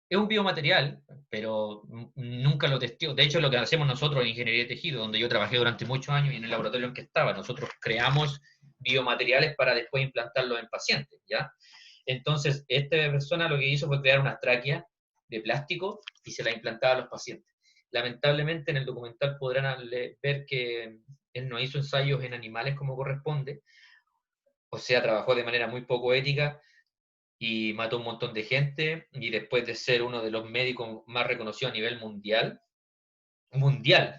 Es un biomaterial, pero nunca lo testeó. De hecho, lo que hacemos nosotros en ingeniería de tejido, donde yo trabajé durante muchos años y en el laboratorio en que estaba, nosotros creamos biomateriales para después implantarlos en pacientes, ¿ya? Entonces, esta persona lo que hizo fue crear unas tráqueas de plástico y se las implantaba a los pacientes. Lamentablemente, en el documental podrán ver que él no hizo ensayos en animales como corresponde, o sea, trabajó de manera muy poco ética y mató un montón de gente, y después de ser uno de los médicos más reconocidos a nivel mundial,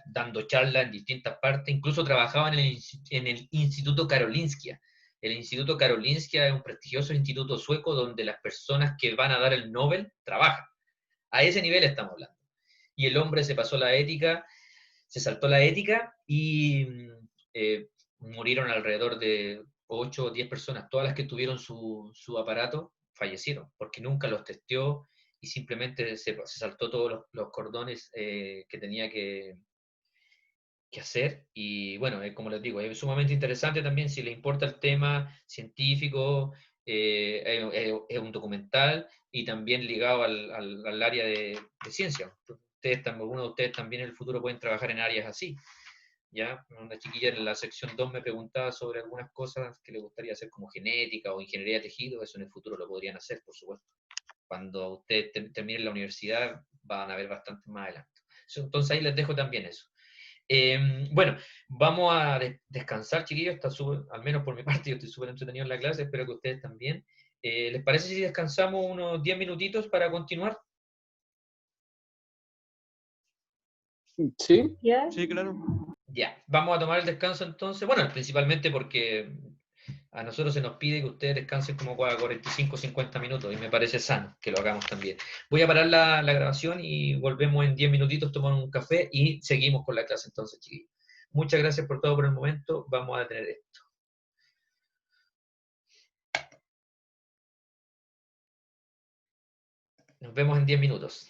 dando charlas en distintas partes, incluso trabajaba en el Instituto Karolinska. El Instituto Karolinska es un prestigioso instituto sueco donde las personas que van a dar el Nobel trabajan. A ese nivel estamos hablando. Y el hombre se pasó la ética, se saltó la ética y murieron alrededor de 8 o 10 personas. Todas las que tuvieron su aparato fallecieron porque nunca los testeó y simplemente se saltó todos los cordones que tenía que hacer. Y bueno, como les digo, es sumamente interesante también si les importa el tema científico, es un documental y también ligado al área de ciencia. Algunos de ustedes también en el futuro pueden trabajar en áreas así. ¿Ya? Una chiquilla en la sección 2 me preguntaba sobre algunas cosas que le gustaría hacer como genética o ingeniería de tejido, eso en el futuro lo podrían hacer, por supuesto. Cuando ustedes terminen la universidad van a ver bastante más adelante. Entonces ahí les dejo también eso. Bueno, vamos a descansar, chiquillos, al menos por mi parte, yo estoy súper entretenido en la clase, espero que ustedes también. ¿Les parece si descansamos unos 10 minutitos para continuar? Sí. Sí, claro. Ya, vamos a tomar el descanso entonces. Bueno, principalmente porque A nosotros se nos pide que ustedes descansen como 45 o 50 minutos y me parece sano que lo hagamos también. Voy a parar la grabación y volvemos en 10 minutitos, tomamos un café y seguimos con la clase entonces, chiquillos. Muchas gracias por todo por el momento. Vamos a detener esto. Nos vemos en 10 minutos.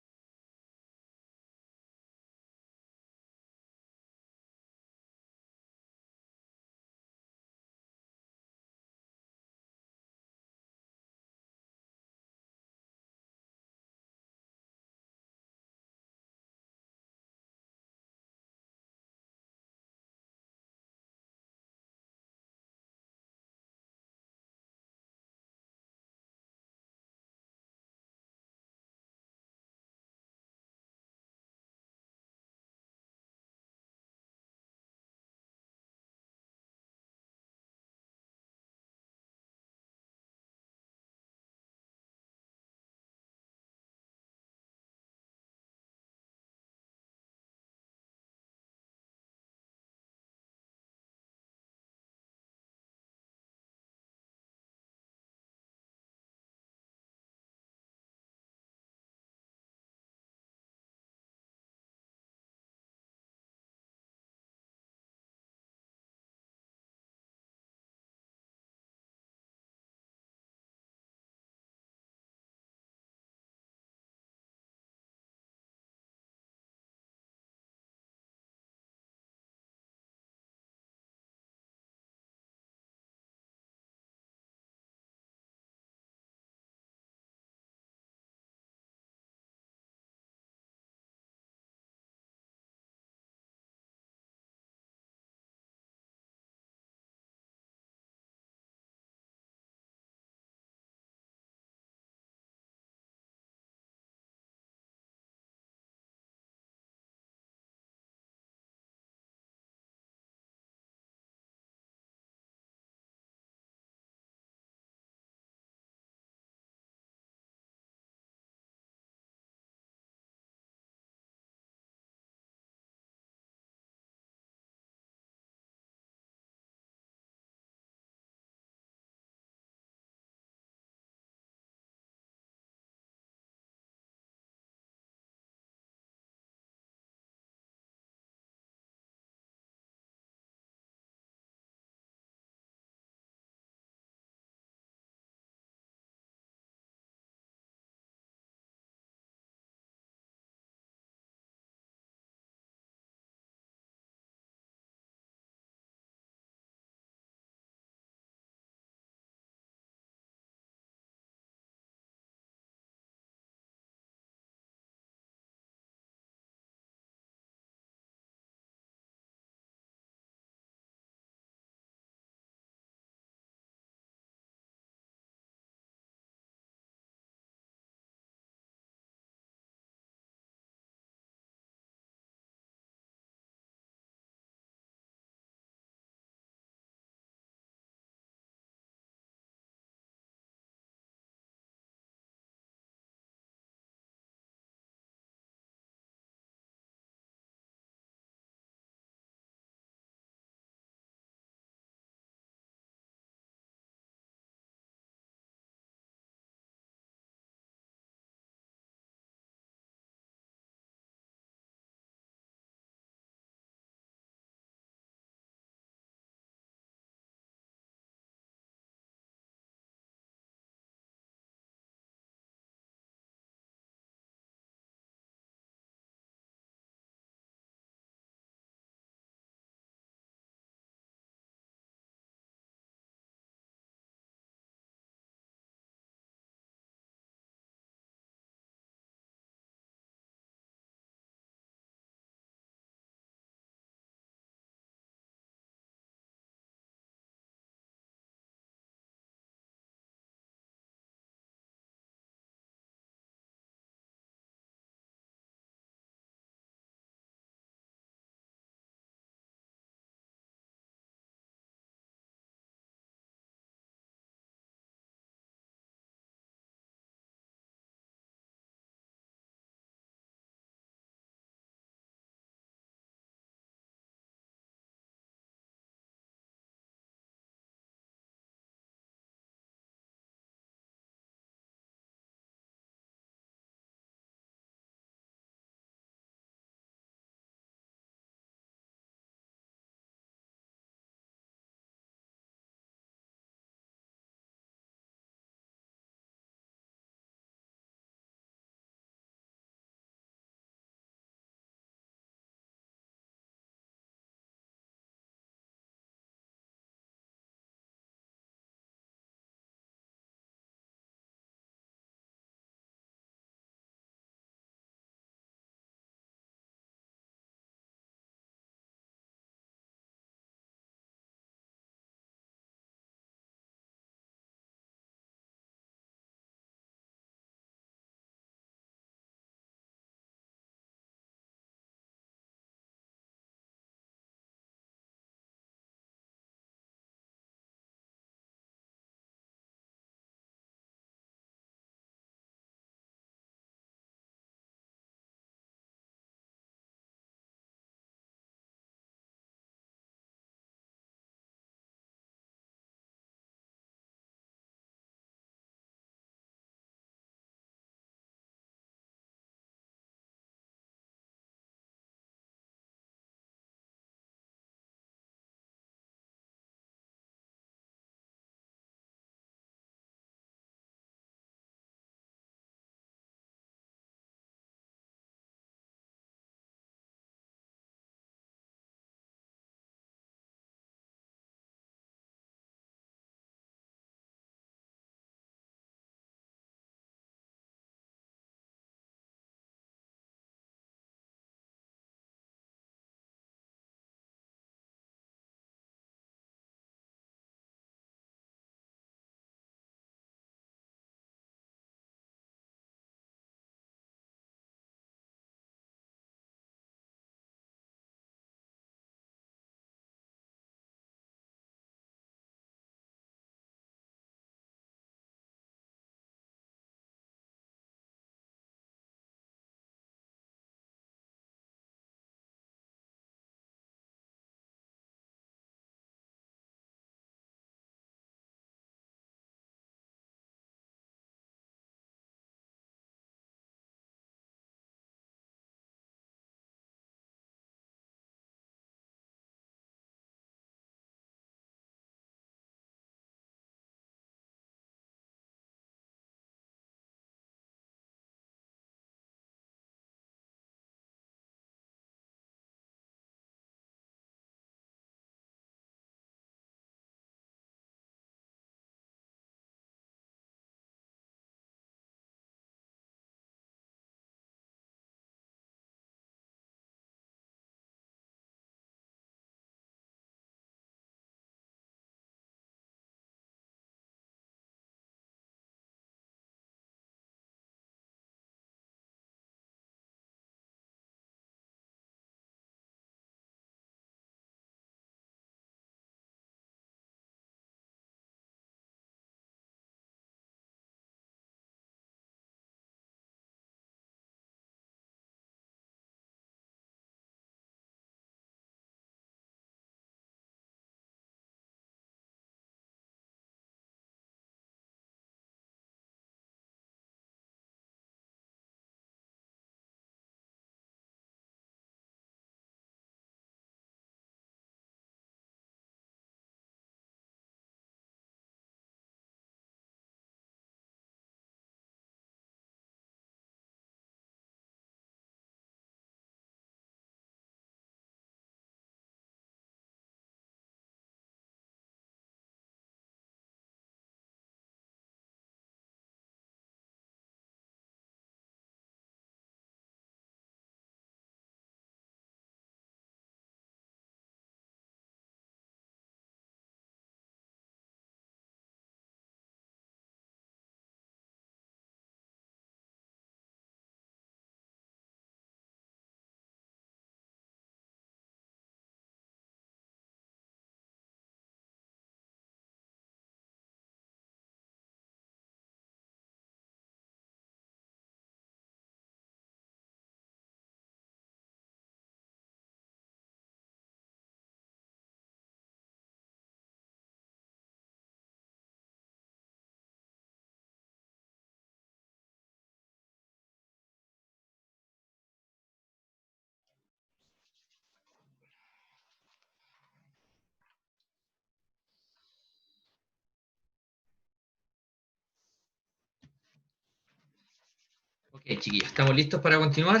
Ok, chiquillos, ¿estamos listos para continuar?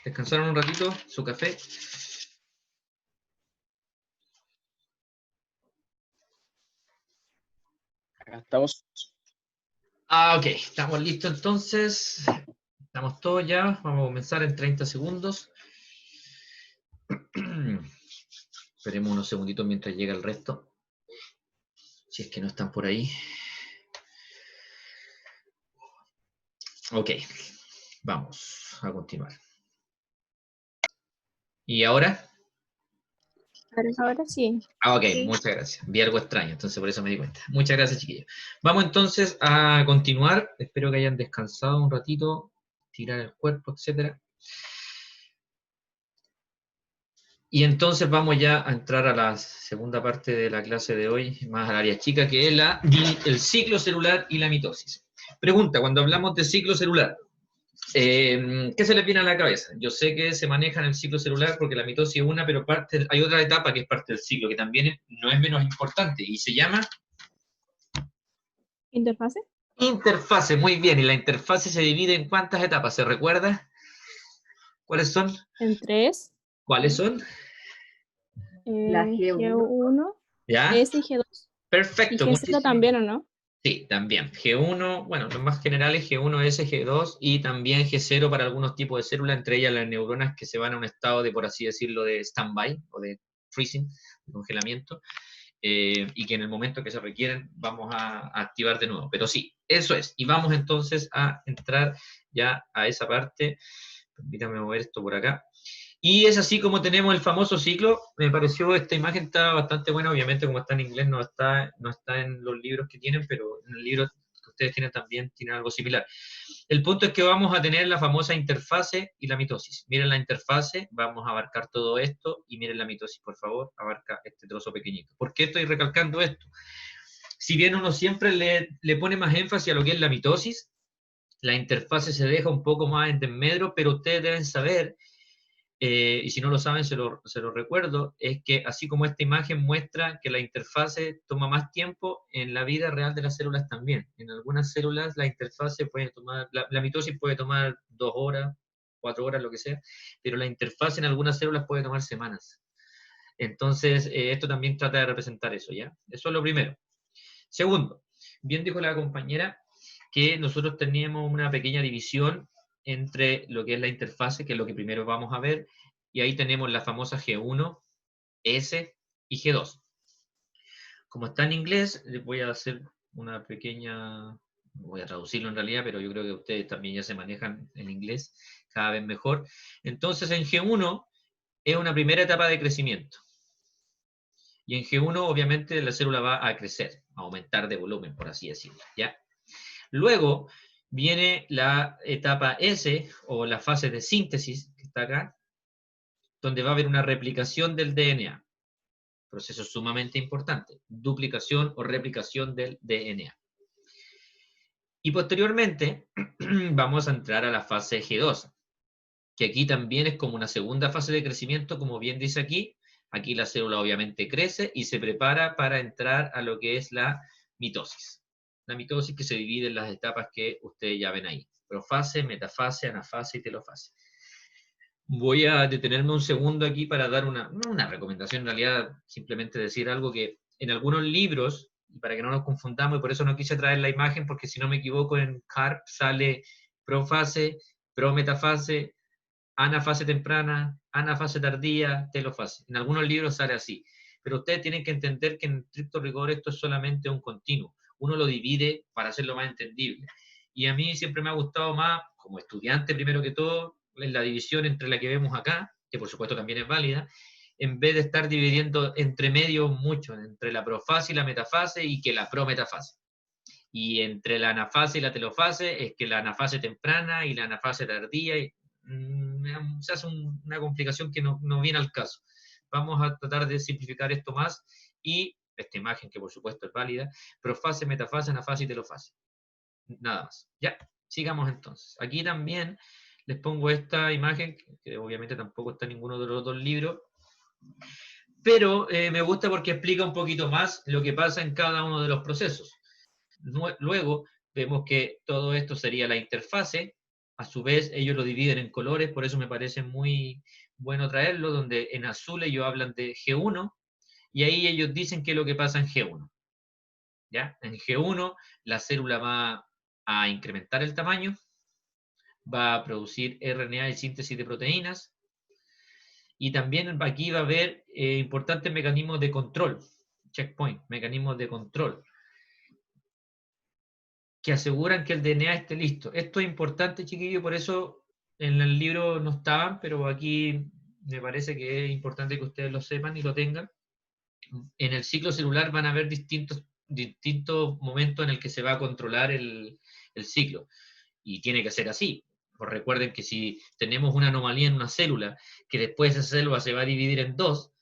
¿Descansaron un ratito? ¿Su café? Acá estamos. Ok, estamos listos entonces. Estamos todos ya. Vamos a comenzar en 30 segundos. Esperemos unos segunditos mientras llega el resto. Si es que no están por ahí. Ok, vamos a continuar. ¿Y ahora? Ahora sí. Ok, muchas gracias. Vi algo extraño, entonces por eso me di cuenta. Muchas gracias, chiquillos. Vamos entonces a continuar. Espero que hayan descansado un ratito, tirar el cuerpo, etcétera. Y entonces vamos ya a entrar a la segunda parte de la clase de hoy, más al área chica, que es el ciclo celular y la mitosis. Pregunta, cuando hablamos de ciclo celular, ¿qué se les viene a la cabeza? Yo sé que se maneja en el ciclo celular porque la mitosis es una, pero hay otra etapa que es parte del ciclo, que también no es menos importante, y se llama ¿Interfase? interfase. Muy bien, y la interfase se divide en ¿cuántas etapas? ¿Se recuerda? ¿Cuáles son? En 3. ¿Cuáles son? La G1. G1, ¿Ya? S y G2. Y Perfecto. G0 también, ¿o no? Sí, también. G1, bueno, los más generales, G1S, G2 y también G0 para algunos tipos de células, entre ellas las neuronas que se van a un estado de, por así decirlo, de stand-by o de freezing, de congelamiento, y que en el momento que se requieren vamos a activar de nuevo. Pero sí, eso es. Y vamos entonces a entrar ya a esa parte. Permítame mover esto por acá. Y es así como tenemos el famoso ciclo. Me pareció esta imagen está bastante buena, obviamente como está en inglés no está en los libros que tienen, pero en el libro que ustedes tienen también tienen algo similar. El punto es que vamos a tener la famosa interfase y la mitosis. Miren la interfase, vamos a abarcar todo esto, y miren la mitosis, por favor, abarca este trozo pequeñito. ¿Por qué estoy recalcando esto? Si bien uno siempre le pone más énfasis a lo que es la mitosis, la interfase se deja un poco más en desmedro, pero ustedes deben saber, y si no lo saben se lo recuerdo, es que así como esta imagen muestra que la interfase toma más tiempo, en la vida real de las células también. En algunas células la interfase puede tomar, la mitosis puede tomar 2 horas, 4 horas, lo que sea, pero la interfase en algunas células puede tomar semanas. Entonces, esto también trata de representar eso, ¿ya? Eso es lo primero. Segundo, bien dijo la compañera que nosotros teníamos una pequeña división entre lo que es la interfase, que es lo que primero vamos a ver, y ahí tenemos la famosa G1, S y G2. Como está en inglés, les voy a hacer una pequeña, voy a traducirlo en realidad, pero yo creo que ustedes también ya se manejan en inglés cada vez mejor. Entonces, en G1 es una primera etapa de crecimiento. Y en G1, obviamente, la célula va a crecer, a aumentar de volumen, por así decirlo, ¿ya? Luego viene la etapa S, o la fase de síntesis, que está acá, donde va a haber una replicación del DNA. Proceso sumamente importante. Duplicación o replicación del DNA. Y posteriormente vamos a entrar a la fase G2, que aquí también es como una segunda fase de crecimiento, como bien dice aquí. Aquí la célula obviamente crece y se prepara para entrar a lo que es la mitosis. La mitosis que se divide en las etapas que ustedes ya ven ahí. Profase, metafase, anafase y telofase. Voy a detenerme un segundo aquí para dar una recomendación, en realidad simplemente decir algo que en algunos libros, y para que no nos confundamos, y por eso no quise traer la imagen, porque si no me equivoco en CARP sale profase, prometafase, anafase temprana, anafase tardía, telofase. En algunos libros sale así. Pero ustedes tienen que entender que en estricto rigor esto es solamente un continuo. Uno lo divide para hacerlo más entendible. Y a mí siempre me ha gustado más, como estudiante primero que todo, la división entre la que vemos acá, que por supuesto también es válida, en vez de estar dividiendo entre medio mucho, entre la profase y la metafase, y que la prometafase. Y entre la anafase y la telofase es que la anafase temprana y la anafase tardía, se hace una complicación que no viene al caso. Vamos a tratar de simplificar esto más, y esta imagen, que por supuesto es válida, profase, metafase, anafase y telofase. Nada más. Ya, sigamos entonces. Aquí también les pongo esta imagen, que obviamente tampoco está en ninguno de los dos libros, pero me gusta porque explica un poquito más lo que pasa en cada uno de los procesos. Luego vemos que todo esto sería la interfase, a su vez ellos lo dividen en colores, por eso me parece muy bueno traerlo, donde en azul ellos hablan de G1, y ahí ellos dicen qué es lo que pasa en G1. ¿Ya? En G1 la célula va a incrementar el tamaño, va a producir RNA y síntesis de proteínas, y también aquí va a haber importantes mecanismos de control, checkpoint, mecanismos de control, que aseguran que el DNA esté listo. Esto es importante, chiquillos, por eso en el libro no estaban, pero aquí me parece que es importante que ustedes lo sepan y lo tengan. En el ciclo celular van a haber distintos momentos en el que se va a controlar el ciclo. Y tiene que ser así. Pues recuerden que si tenemos una anomalía en una célula, que después esa célula se va a dividir en dos,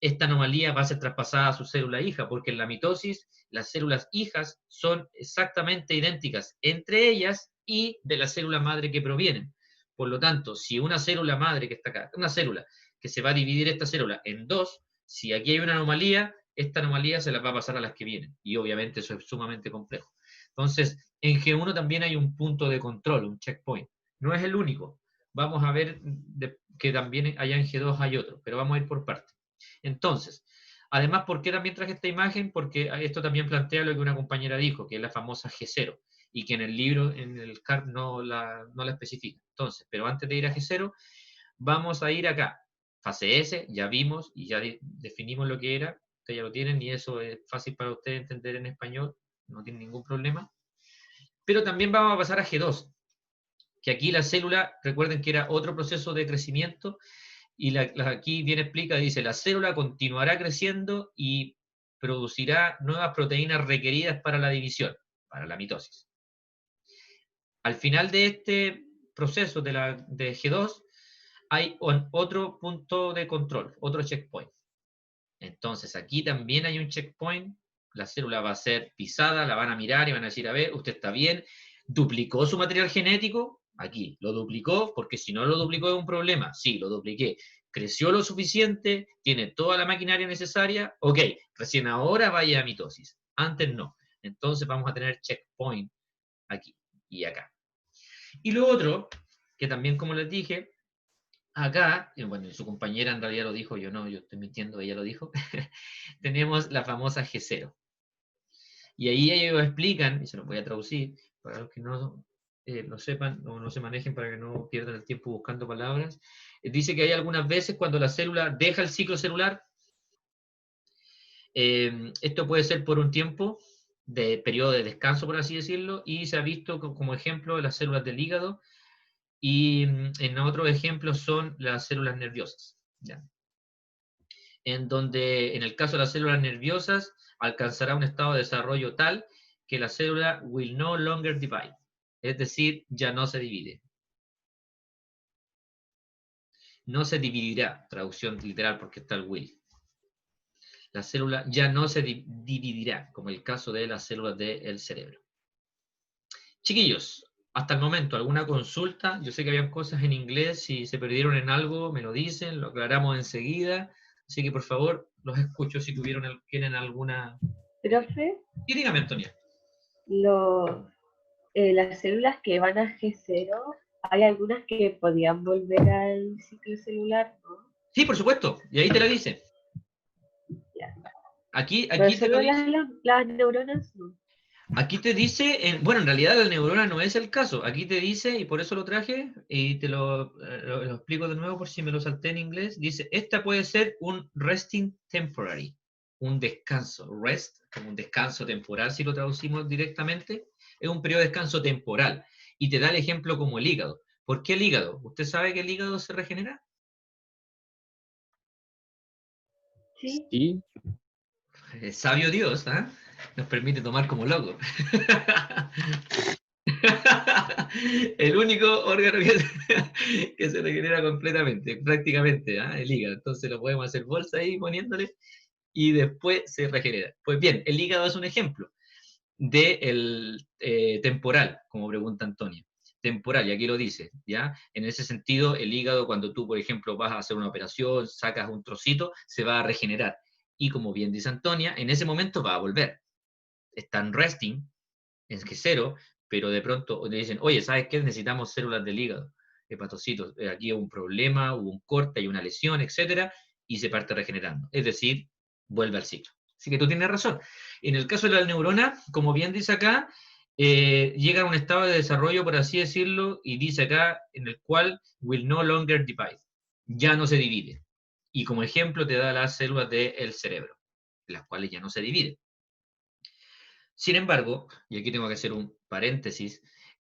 esta anomalía va a ser traspasada a su célula hija, porque en la mitosis las células hijas son exactamente idénticas entre ellas y de la célula madre que provienen. Por lo tanto, si una célula madre que está acá, una célula que se va a dividir esta célula en dos, si aquí hay una anomalía, esta anomalía se la va a pasar a las que vienen. Y obviamente eso es sumamente complejo. Entonces, en G1 también hay un punto de control, un checkpoint. No es el único. Vamos a ver que también allá en G2 hay otro, pero vamos a ir por partes. Entonces, además, ¿por qué también traje esta imagen? Porque esto también plantea lo que una compañera dijo, que es la famosa G0, y que en el libro, en el CARP, no la especifica. Entonces, pero antes de ir a G0, vamos a ir acá. Fase S, ya vimos y ya definimos lo que era, ustedes ya lo tienen y eso es fácil para ustedes entender en español, no tienen ningún problema. Pero también vamos a pasar a G2, que aquí la célula, recuerden que era otro proceso de crecimiento, y aquí bien explica, dice, la célula continuará creciendo y producirá nuevas proteínas requeridas para la división, para la mitosis. Al final de este proceso de G2, hay otro punto de control, otro checkpoint. Entonces, aquí también hay un checkpoint, la célula va a ser pisada, la van a mirar y van a decir, a ver, usted está bien, duplicó su material genético, aquí, lo duplicó, porque si no lo duplicó es un problema, sí, lo dupliqué, creció lo suficiente, tiene toda la maquinaria necesaria, ok, recién ahora vaya a mitosis, antes no. Entonces vamos a tener checkpoint aquí y acá. Y lo otro, que también como les dije, acá, bueno, su compañera en realidad lo dijo, yo no, yo estoy mintiendo, ella lo dijo, tenemos la famosa G0. Y ahí ellos explican, y se los voy a traducir, para los que no lo sepan o no se manejen para que no pierdan el tiempo buscando palabras, dice que hay algunas veces cuando la célula deja el ciclo celular, esto puede ser por un tiempo, de periodo de descanso, por así decirlo, y se ha visto como ejemplo las células del hígado, y en otros ejemplos son las células nerviosas, ¿ya? En donde en el caso de las células nerviosas alcanzará un estado de desarrollo tal que la célula will no longer divide, es decir, ya no se divide. No se dividirá, traducción literal porque está el will. La célula ya no se dividirá, como el caso de las células del cerebro. Chiquillos, hasta el momento, ¿alguna consulta? Yo sé que habían cosas en inglés, si se perdieron en algo, me lo dicen, lo aclaramos enseguida. Así que, por favor, los escucho si tienen alguna... Profe, Y dígame, Antonia. las células que van a G0, hay algunas que podían volver al ciclo celular, ¿no? Sí, por supuesto, y ahí te la dice. Ya. Aquí Pero te lo solo dice. las neuronas no. Aquí te dice, bueno, en realidad la neurona no es el caso. Aquí te dice, y por eso lo traje, y te lo explico de nuevo por si me lo salté en inglés. Dice, esta puede ser un resting temporary, un descanso. Rest, como un descanso temporal, si lo traducimos directamente, es un periodo de descanso temporal. Y te da el ejemplo como el hígado. ¿Por qué el hígado? ¿Usted sabe que el hígado se regenera? Sí. Sí, Sabio Dios, ¿ah? Nos permite tomar como loco. El único órgano que se regenera completamente, prácticamente, ¿ah? El hígado. Entonces lo podemos hacer bolsa ahí poniéndole y después se regenera. Pues bien, el hígado es un ejemplo del temporal, como pregunta Antonia. Temporal, y aquí lo dice, ¿ya? En ese sentido, el hígado, cuando tú, por ejemplo, vas a hacer una operación, sacas un trocito, se va a regenerar. Y como bien dice Antonia, en ese momento va a volver. Está en resting, es que cero, pero de pronto le dicen, oye, ¿sabes qué? Necesitamos células del hígado, hepatocitos, aquí hay un problema, hubo un corte, hay una lesión, etcétera, y se parte regenerando. Es decir, vuelve al ciclo. Así que tú tienes razón. En el caso de la neurona, como bien dice acá, llega a un estado de desarrollo, por así decirlo, y dice acá, en el cual will no longer divide. Ya no se divide. Y como ejemplo te da las células del cerebro, las cuales ya no se dividen. Sin embargo, y aquí tengo que hacer un paréntesis,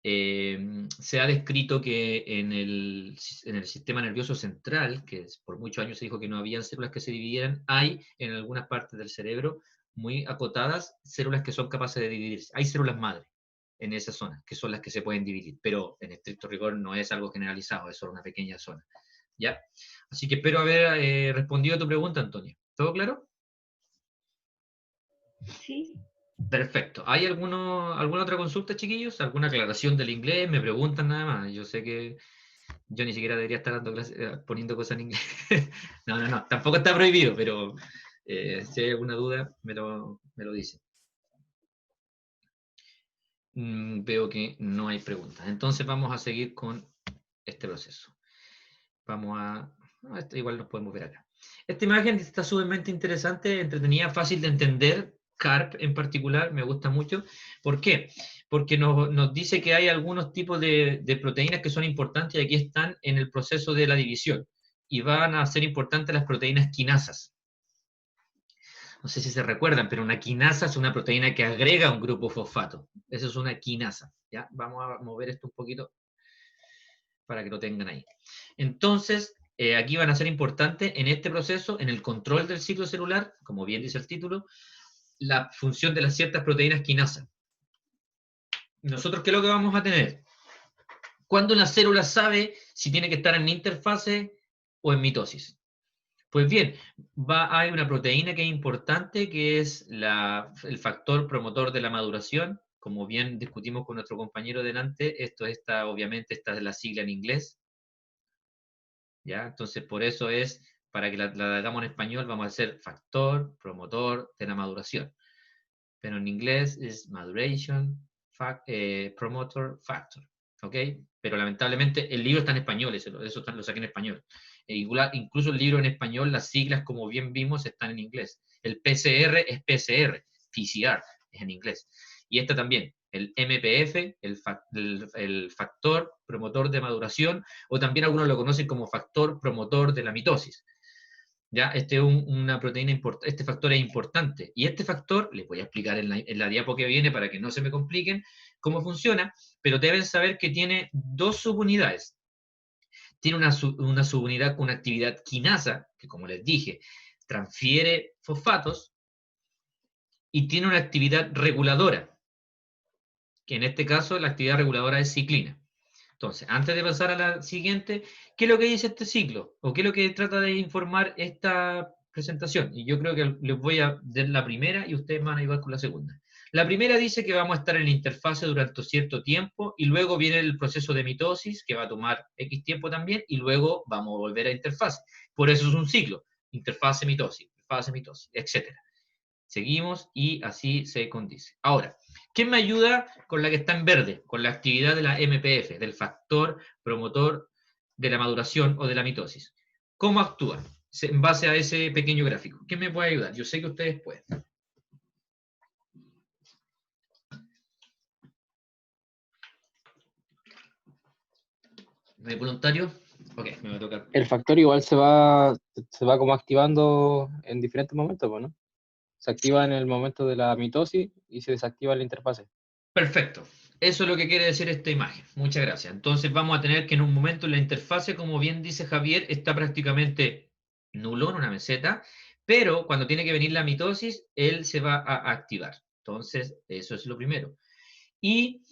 se ha descrito que en el sistema nervioso central, que por muchos años se dijo que no habían células que se dividieran, hay en algunas partes del cerebro muy acotadas células que son capaces de dividirse. Hay células madre en esa zona, que son las que se pueden dividir, pero en estricto rigor no es algo generalizado, es solo una pequeña zona. ¿Ya? Así que espero haber respondido a tu pregunta, Antonio. ¿Todo claro? Sí. Perfecto. ¿Hay alguna otra consulta, chiquillos? ¿Alguna aclaración del inglés? Me preguntan nada más. Yo sé que yo ni siquiera debería estar dando poniendo cosas en inglés. No. Tampoco está prohibido, pero si hay alguna duda, me lo dice. Veo que no hay preguntas. Entonces vamos a seguir con este proceso. Esto igual nos podemos ver acá. Esta imagen está sumamente interesante, entretenida, fácil de entender. CARP en particular me gusta mucho. ¿Por qué? Porque nos dice que hay algunos tipos de proteínas que son importantes y aquí están en el proceso de la división. Y van a ser importantes las proteínas quinasas. No sé si se recuerdan, pero una quinasa es una proteína que agrega un grupo fosfato. Eso es una quinasa. ¿Ya? Vamos a mover esto un poquito para que lo tengan ahí. Entonces, aquí van a ser importantes en este proceso, en el control del ciclo celular, como bien dice el título, la función de las ciertas proteínas quinasa. ¿Nosotros qué es lo que vamos a tener? ¿Cuándo una célula sabe si tiene que estar en interfase o en mitosis? Pues bien, hay una proteína que es importante, que es el factor promotor de la maduración. Como bien discutimos con nuestro compañero delante, obviamente esta es la sigla en inglés. ¿Ya? Entonces, por eso para que la hagamos en español, vamos a hacer factor promotor de la maduración. Pero en inglés es Maduration Promoter Factor. ¿Ok? Pero lamentablemente el libro está en español, eso lo saqué en español. Incluso el libro en español, las siglas, como bien vimos, están en inglés. El PCR es PCR, es en inglés. Y esta también, el MPF, el factor promotor de maduración, o también algunos lo conocen como factor promotor de la mitosis. ¿Ya? Una proteína este factor es importante. Y este factor, les voy a explicar en la diapo que viene para que no se me compliquen cómo funciona, pero deben saber que tiene dos subunidades. Tiene una subunidad con actividad quinasa, que como les dije, transfiere fosfatos, y tiene una actividad reguladora, que en este caso la actividad reguladora es ciclina. Entonces, antes de pasar a la siguiente, ¿qué es lo que dice este ciclo? ¿O qué es lo que trata de informar esta presentación? Y yo creo que les voy a dar la primera y ustedes van a ayudar con la segunda. La primera dice que vamos a estar en la interfase durante cierto tiempo y luego viene el proceso de mitosis que va a tomar X tiempo también y luego vamos a volver a interfase. Por eso es un ciclo, interfase, mitosis, etc. Seguimos y así se condice. Ahora, ¿qué me ayuda con la que está en verde? Con la actividad de la MPF, del factor promotor de la maduración o de la mitosis. ¿Cómo actúa? En base a ese pequeño gráfico. ¿Qué me puede ayudar? Yo sé que ustedes pueden. ¿No hay voluntario? Ok, me va a tocar. El factor igual se va como activando en diferentes momentos, ¿no? Se activa en el momento de la mitosis y se desactiva en la interfase. Perfecto. Eso es lo que quiere decir esta imagen. Muchas gracias. Entonces vamos a tener que en un momento la interfase, como bien dice Javier, está prácticamente nulo en una meseta, pero cuando tiene que venir la mitosis, él se va a activar. Entonces, eso es lo primero. Y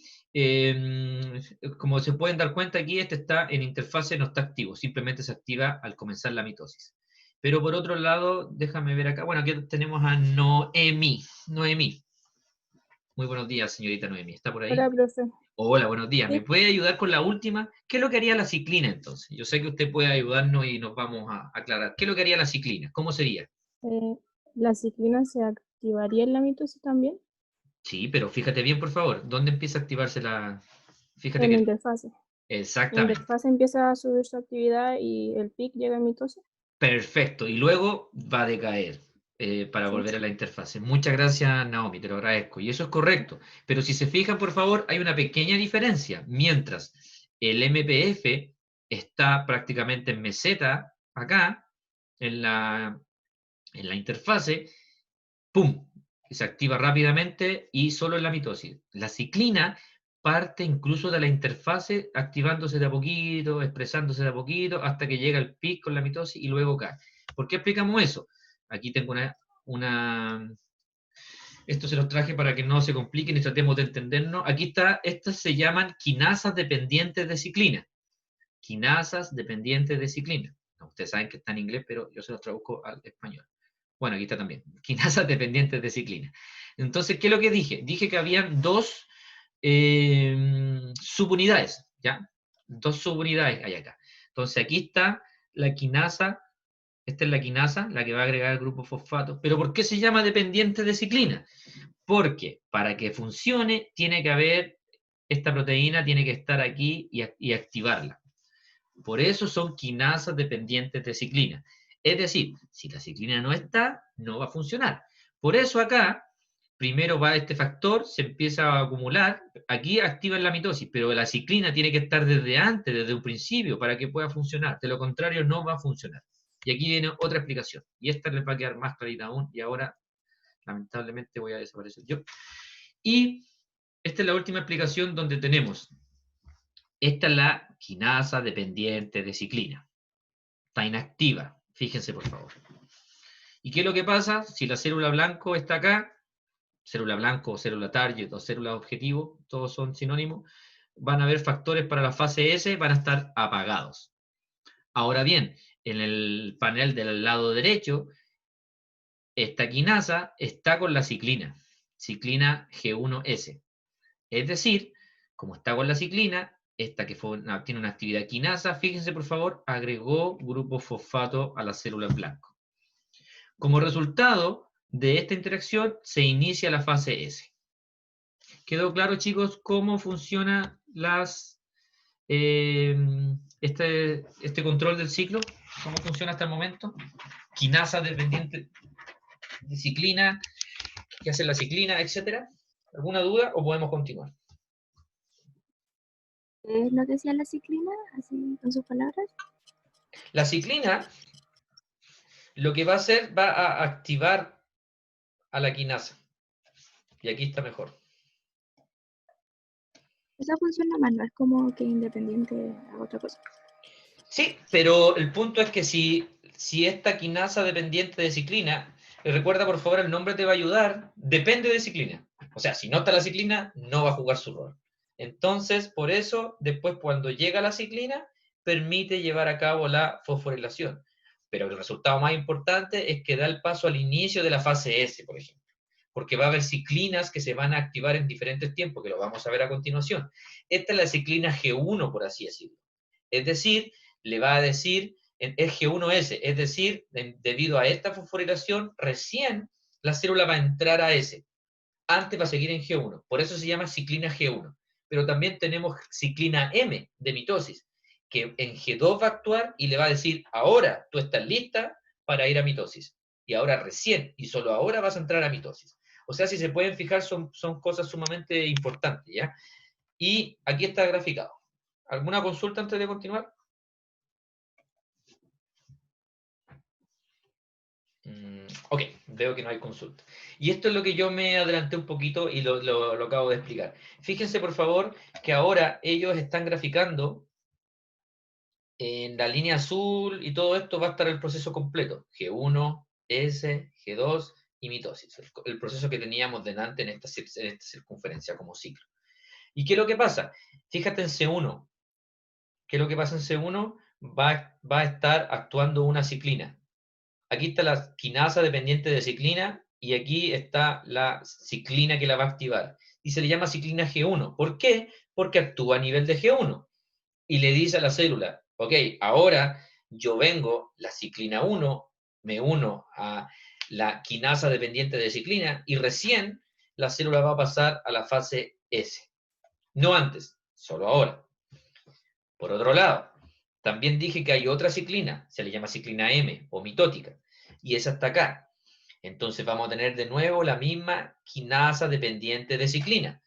como se pueden dar cuenta aquí, este está en interfase, no está activo, simplemente se activa al comenzar la mitosis. Pero por otro lado, déjame ver acá, bueno, aquí tenemos a Noemí. Noemí. Muy buenos días, señorita Noemí. ¿Está por ahí? Hola, profe. Hola, buenos días. Sí. ¿Me puede ayudar con la última? ¿Qué es lo que haría la ciclina entonces? Yo sé que usted puede ayudarnos y nos vamos a aclarar. ¿Qué es lo que haría la ciclina? ¿Cómo sería? ¿La ciclina se activaría en la mitosis también? Sí, pero fíjate bien, por favor, ¿dónde empieza a activarse la...? Fíjate En la que... interfase. La Exactamente. interfase empieza a subir su actividad y el pic llega a mitosis. Perfecto. Y luego va a decaer para Sí. volver a la interfase. Muchas gracias, Naomi, te lo agradezco. Y eso es correcto. Pero si se fijan, por favor, hay una pequeña diferencia. Mientras el MPF está prácticamente en meseta, acá, en la interfase, ¡pum! Se activa rápidamente y solo en la mitosis. La ciclina parte incluso de la interfase activándose de a poquito, expresándose de a poquito, hasta que llega el pic con la mitosis y luego cae. ¿Por qué explicamos eso? Aquí tengo una... Esto se los traje para que no se compliquen y tratemos de entendernos. Aquí está, estas se llaman quinasas dependientes de ciclina. Quinasas dependientes de ciclina. Ustedes saben que está en inglés, pero yo se los traduzco al español. Bueno, aquí está también. Quinasas dependientes de ciclina. Entonces, ¿qué es lo que dije? Dije que habían dos subunidades, ¿ya? Dos subunidades hay acá. Entonces, aquí está la quinasa, esta es la quinasa, la que va a agregar el grupo fosfato. ¿Pero por qué se llama dependiente de ciclina? Porque para que funcione, tiene que haber, esta proteína tiene que estar aquí y activarla. Por eso son quinasas dependientes de ciclina. Es decir, si la ciclina no está, no va a funcionar. Por eso acá, primero va este factor, se empieza a acumular, aquí activa la mitosis, pero la ciclina tiene que estar desde antes, desde un principio, para que pueda funcionar. De lo contrario, no va a funcionar. Y aquí viene otra explicación. Y esta les va a quedar más clarita aún, y ahora, lamentablemente, voy a desaparecer yo. Y esta es la última explicación donde tenemos. Esta es la quinasa dependiente de ciclina. Está inactiva. Fíjense, por favor. ¿Y qué es lo que pasa? Si la célula blanco está acá, célula blanco o célula target o célula objetivo, todos son sinónimos, van a haber factores para la fase S, van a estar apagados. Ahora bien, en el panel del lado derecho, esta quinasa está con la ciclina G1S. Es decir, como está con la ciclina, esta que tiene una actividad quinasa, fíjense por favor, agregó grupo fosfato a la célula en blanco. Como resultado de esta interacción se inicia la fase S. ¿Quedó claro, chicos, cómo funciona este control del ciclo? ¿Cómo funciona hasta el momento? Quinasa dependiente de ciclina, qué hace la ciclina, etcétera. ¿Alguna duda o podemos continuar? ¿Qué es lo que decía la ciclina, así con sus palabras? La ciclina lo que va a hacer va a activar a la quinasa. Y aquí está mejor. Esa funciona más, no es como que independiente a otra cosa. Sí, pero el punto es que si esta quinasa dependiente de ciclina, recuerda por favor el nombre te va a ayudar, depende de ciclina. O sea, si no está la ciclina, no va a jugar su rol. Entonces, por eso, después cuando llega la ciclina, permite llevar a cabo la fosforilación. Pero el resultado más importante es que da el paso al inicio de la fase S, por ejemplo. Porque va a haber ciclinas que se van a activar en diferentes tiempos, que lo vamos a ver a continuación. Esta es la ciclina G1, por así decirlo. Es decir, le va a decir, es G1S, es decir, debido a esta fosforilación, recién la célula va a entrar a S. Antes va a seguir en G1. Por eso se llama ciclina G1. Pero también tenemos ciclina M de mitosis, que en G2 va a actuar y le va a decir, ahora tú estás lista para ir a mitosis. Y ahora recién, y solo ahora vas a entrar a mitosis. O sea, si se pueden fijar, son cosas sumamente importantes, ¿ya? Y aquí está graficado. ¿Alguna consulta antes de continuar? Ok, veo que no hay consulta. Y esto es lo que yo me adelanté un poquito y lo acabo de explicar. Fíjense, por favor, que ahora ellos están graficando en la línea azul y todo esto va a estar el proceso completo. G1, S, G2 y mitosis. El proceso que teníamos delante en esta circunferencia como ciclo. ¿Y qué es lo que pasa? Fíjate en C1. ¿Qué es lo que pasa en C1? Va a estar actuando una ciclina. Aquí está la quinasa dependiente de ciclina y aquí está la ciclina que la va a activar. Y se le llama ciclina G1. ¿Por qué? Porque actúa a nivel de G1. Y le dice a la célula, ok, ahora yo vengo, la ciclina 1, me uno a la quinasa dependiente de ciclina y recién la célula va a pasar a la fase S. No antes, solo ahora. Por otro lado, también dije que hay otra ciclina, se le llama ciclina M o mitótica, y esa está acá. Entonces vamos a tener de nuevo la misma quinasa dependiente de ciclina.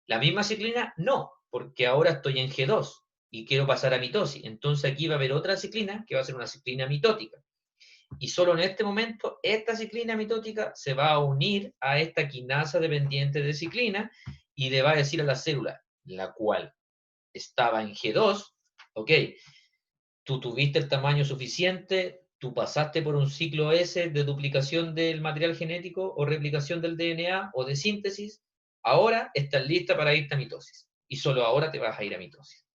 La misma ciclina, no, porque ahora estoy en G2 y quiero pasar a mitosis. Entonces aquí va a haber otra ciclina que va a ser una ciclina mitótica. Y solo en este momento, esta ciclina mitótica se va a unir a esta quinasa dependiente de ciclina y le va a decir a la célula, la cual estaba en G2, ok, tú tuviste el tamaño suficiente, tú pasaste por un ciclo S de duplicación del material genético o replicación del DNA o de síntesis, ahora estás lista para irte a mitosis. Y solo ahora te vas a ir a mitosis.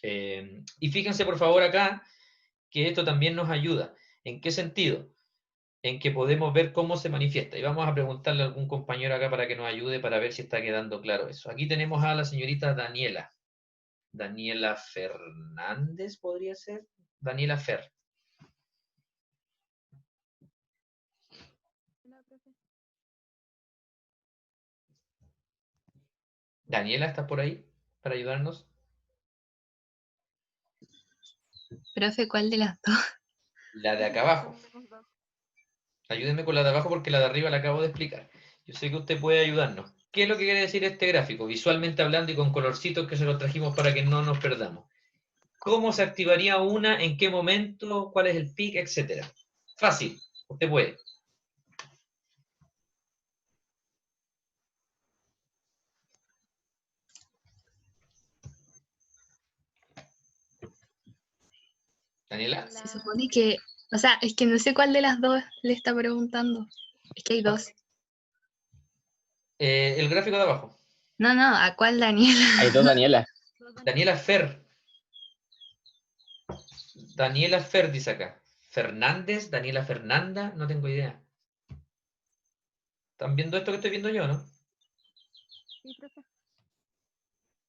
Y fíjense por favor acá que esto también nos ayuda. ¿En qué sentido? En que podemos ver cómo se manifiesta. Y vamos a preguntarle a algún compañero acá para que nos ayude para ver si está quedando claro eso. Aquí tenemos a la señorita Daniela. Daniela Fernández, ¿podría ser? Daniela Fer. Daniela, ¿estás por ahí para ayudarnos? Profe, ¿cuál de las dos? La de acá abajo. Ayúdenme con la de abajo porque la de arriba la acabo de explicar. Yo sé que usted puede ayudarnos. ¿Qué es lo que quiere decir este gráfico? Visualmente hablando y con colorcitos que se los trajimos para que no nos perdamos. ¿Cómo se activaría una? ¿En qué momento? ¿Cuál es el pic? Etcétera. Fácil. Usted puede. Daniela. Se supone que, o sea, es que no sé cuál de las dos le está preguntando. Es que hay dos. El gráfico de abajo. No, ¿a cuál Daniela? Hay dos Daniela. Daniela Fer. Daniela Fer dice acá. Fernández, Daniela Fernanda, no tengo idea. ¿Están viendo esto que estoy viendo yo, no? Sí, profe.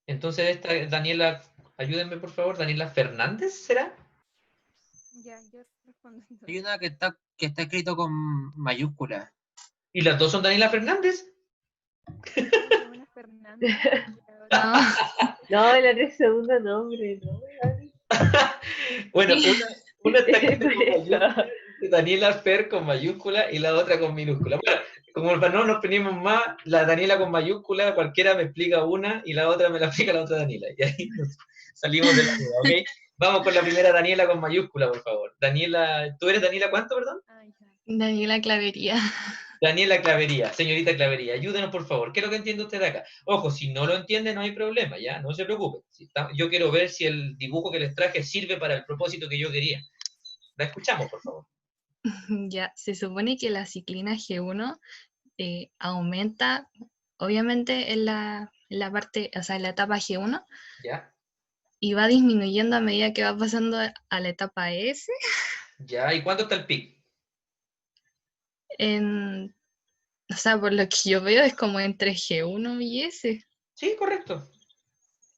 Entonces esta Daniela, ayúdenme por favor, Daniela Fernández, ¿será? Ya, yo respondo. Hay una que está escrito con mayúscula. ¿Y las dos son Daniela Fernández? Una es Fernanda. No, el otro es segundo nombre, ¿no? Bueno, una está escrita con mayúscula, Daniela Fer con mayúscula y la otra con minúscula. Bueno, como para no nos ponemos más, la Daniela con mayúscula, cualquiera me explica una y la otra me la explica la otra Daniela. Y ahí salimos de la duda, ¿ok? Vamos con la primera Daniela con mayúscula, por favor. Daniela, ¿tú eres Daniela cuánto, perdón? Daniela Clavería. Daniela Clavería, señorita Clavería, ayúdenos por favor. ¿Qué es lo que entiende usted de acá? Ojo, si no lo entiende no hay problema, ya, no se preocupe. Yo quiero ver si el dibujo que les traje sirve para el propósito que yo quería. La escuchamos, por favor. Ya, se supone que la ciclina G1 aumenta, obviamente en la parte, o sea, en la etapa G1, ¿Ya? y va disminuyendo a medida que va pasando a la etapa S. ¿Ya? ¿Y cuánto está el pic? O sea, por lo que yo veo es como entre G1 y S. Sí, correcto.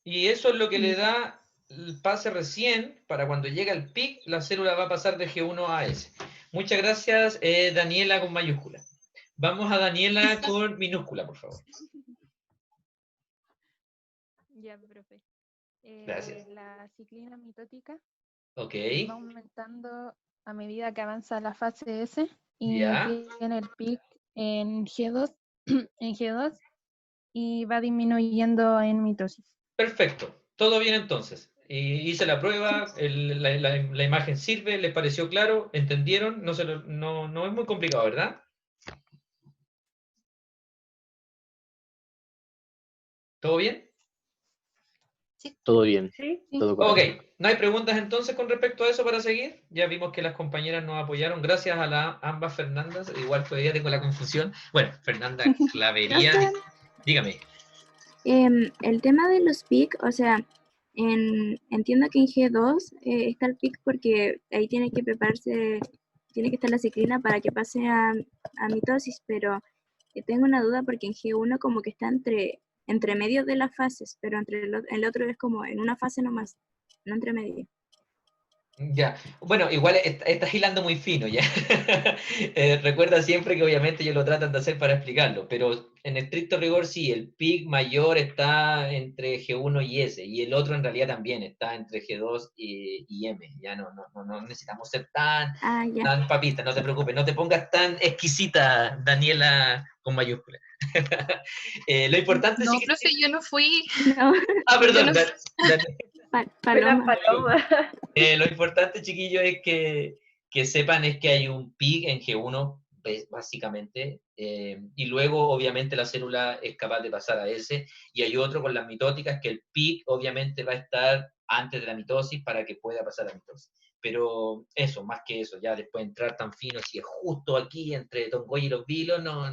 Y eso es lo que le da el pase recién, para cuando llega el pic, la célula va a pasar de G1 a S. Muchas gracias, Daniela con mayúscula. Vamos a Daniela con minúscula, por favor. Ya, profe. Gracias. La ciclina mitótica Ok. va aumentando a medida que avanza la fase S y Ya. tiene el pic en G2, en G2 y va disminuyendo en mitosis. Perfecto. Todo bien entonces. Hice la prueba, la imagen sirve, ¿les pareció claro? ¿Entendieron? No es muy complicado, ¿verdad? ¿Todo bien? Todo bien. Sí. Todo Ok, correcto. ¿no hay preguntas entonces con respecto a eso para seguir? Ya vimos que las compañeras nos apoyaron, gracias a ambas Fernandas, igual todavía tengo la confusión. Bueno, Fernanda Clavería, dígame. El tema de los PIC, o sea, entiendo que en G2 está el PIC porque ahí tiene que prepararse, tiene que estar la ciclina para que pase a mitosis, pero tengo una duda porque en G1 como que está entre medio de las fases, pero el otro es como en una fase nomás, no entre medio. Ya, bueno, igual estás hilando muy fino, ¿ya? Recuerda siempre que obviamente ellos lo tratan de hacer para explicarlo, pero en estricto rigor sí, el pic mayor está entre G1 y S, y el otro en realidad también está entre G2 y M, ya no necesitamos ser Ah, ya. tan papita, no te preocupes, no te pongas tan exquisita, Daniela, con mayúsculas. Lo importante No, sí que... profe, yo no fui. No, Ah, Yo perdón, no sé. Fue la paloma. paloma. Lo importante, chiquillos, es que sepan es que hay un pic en G1, básicamente, y luego, obviamente, la célula es capaz de pasar a S, y hay otro con las mitóticas que el pic, obviamente, va a estar antes de la mitosis para que pueda pasar a mitosis. Pero eso, más que eso, ya después de entrar tan fino, si es justo aquí entre Tongoy y los vilos, no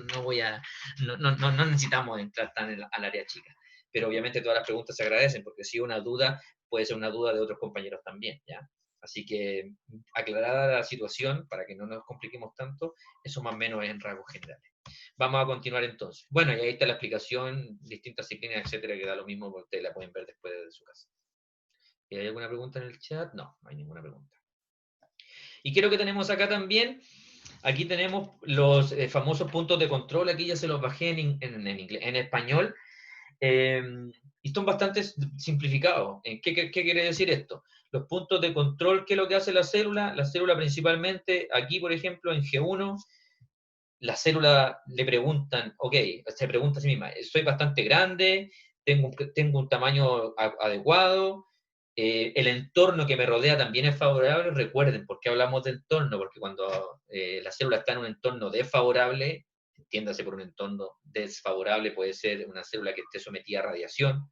necesitamos entrar tan al área chica. Pero obviamente todas las preguntas se agradecen, porque si hay una duda, puede ser una duda de otros compañeros también, ¿ya? Así que, aclarada la situación, para que no nos compliquemos tanto, eso más o menos es en rasgos generales. Vamos a continuar entonces. Bueno, y ahí está la explicación, distintas disciplinas, etcétera, que da lo mismo, porque ustedes la pueden ver después de su casa. ¿Hay alguna pregunta en el chat? No hay ninguna pregunta. Y creo que tenemos acá también, aquí tenemos los famosos puntos de control, aquí ya se los bajé en inglés, en español, y son bastante simplificados. ¿Qué quiere decir esto? Los puntos de control, ¿qué es lo que hace la célula? La célula principalmente, aquí por ejemplo en G1, la célula le preguntan, ok, se pregunta a sí misma, soy bastante grande, tengo un tamaño adecuado, el entorno que me rodea también es favorable. Recuerden, ¿por qué hablamos de entorno? Porque cuando la célula está en un entorno desfavorable, entiéndase por un entorno desfavorable, puede ser una célula que esté sometida a radiación,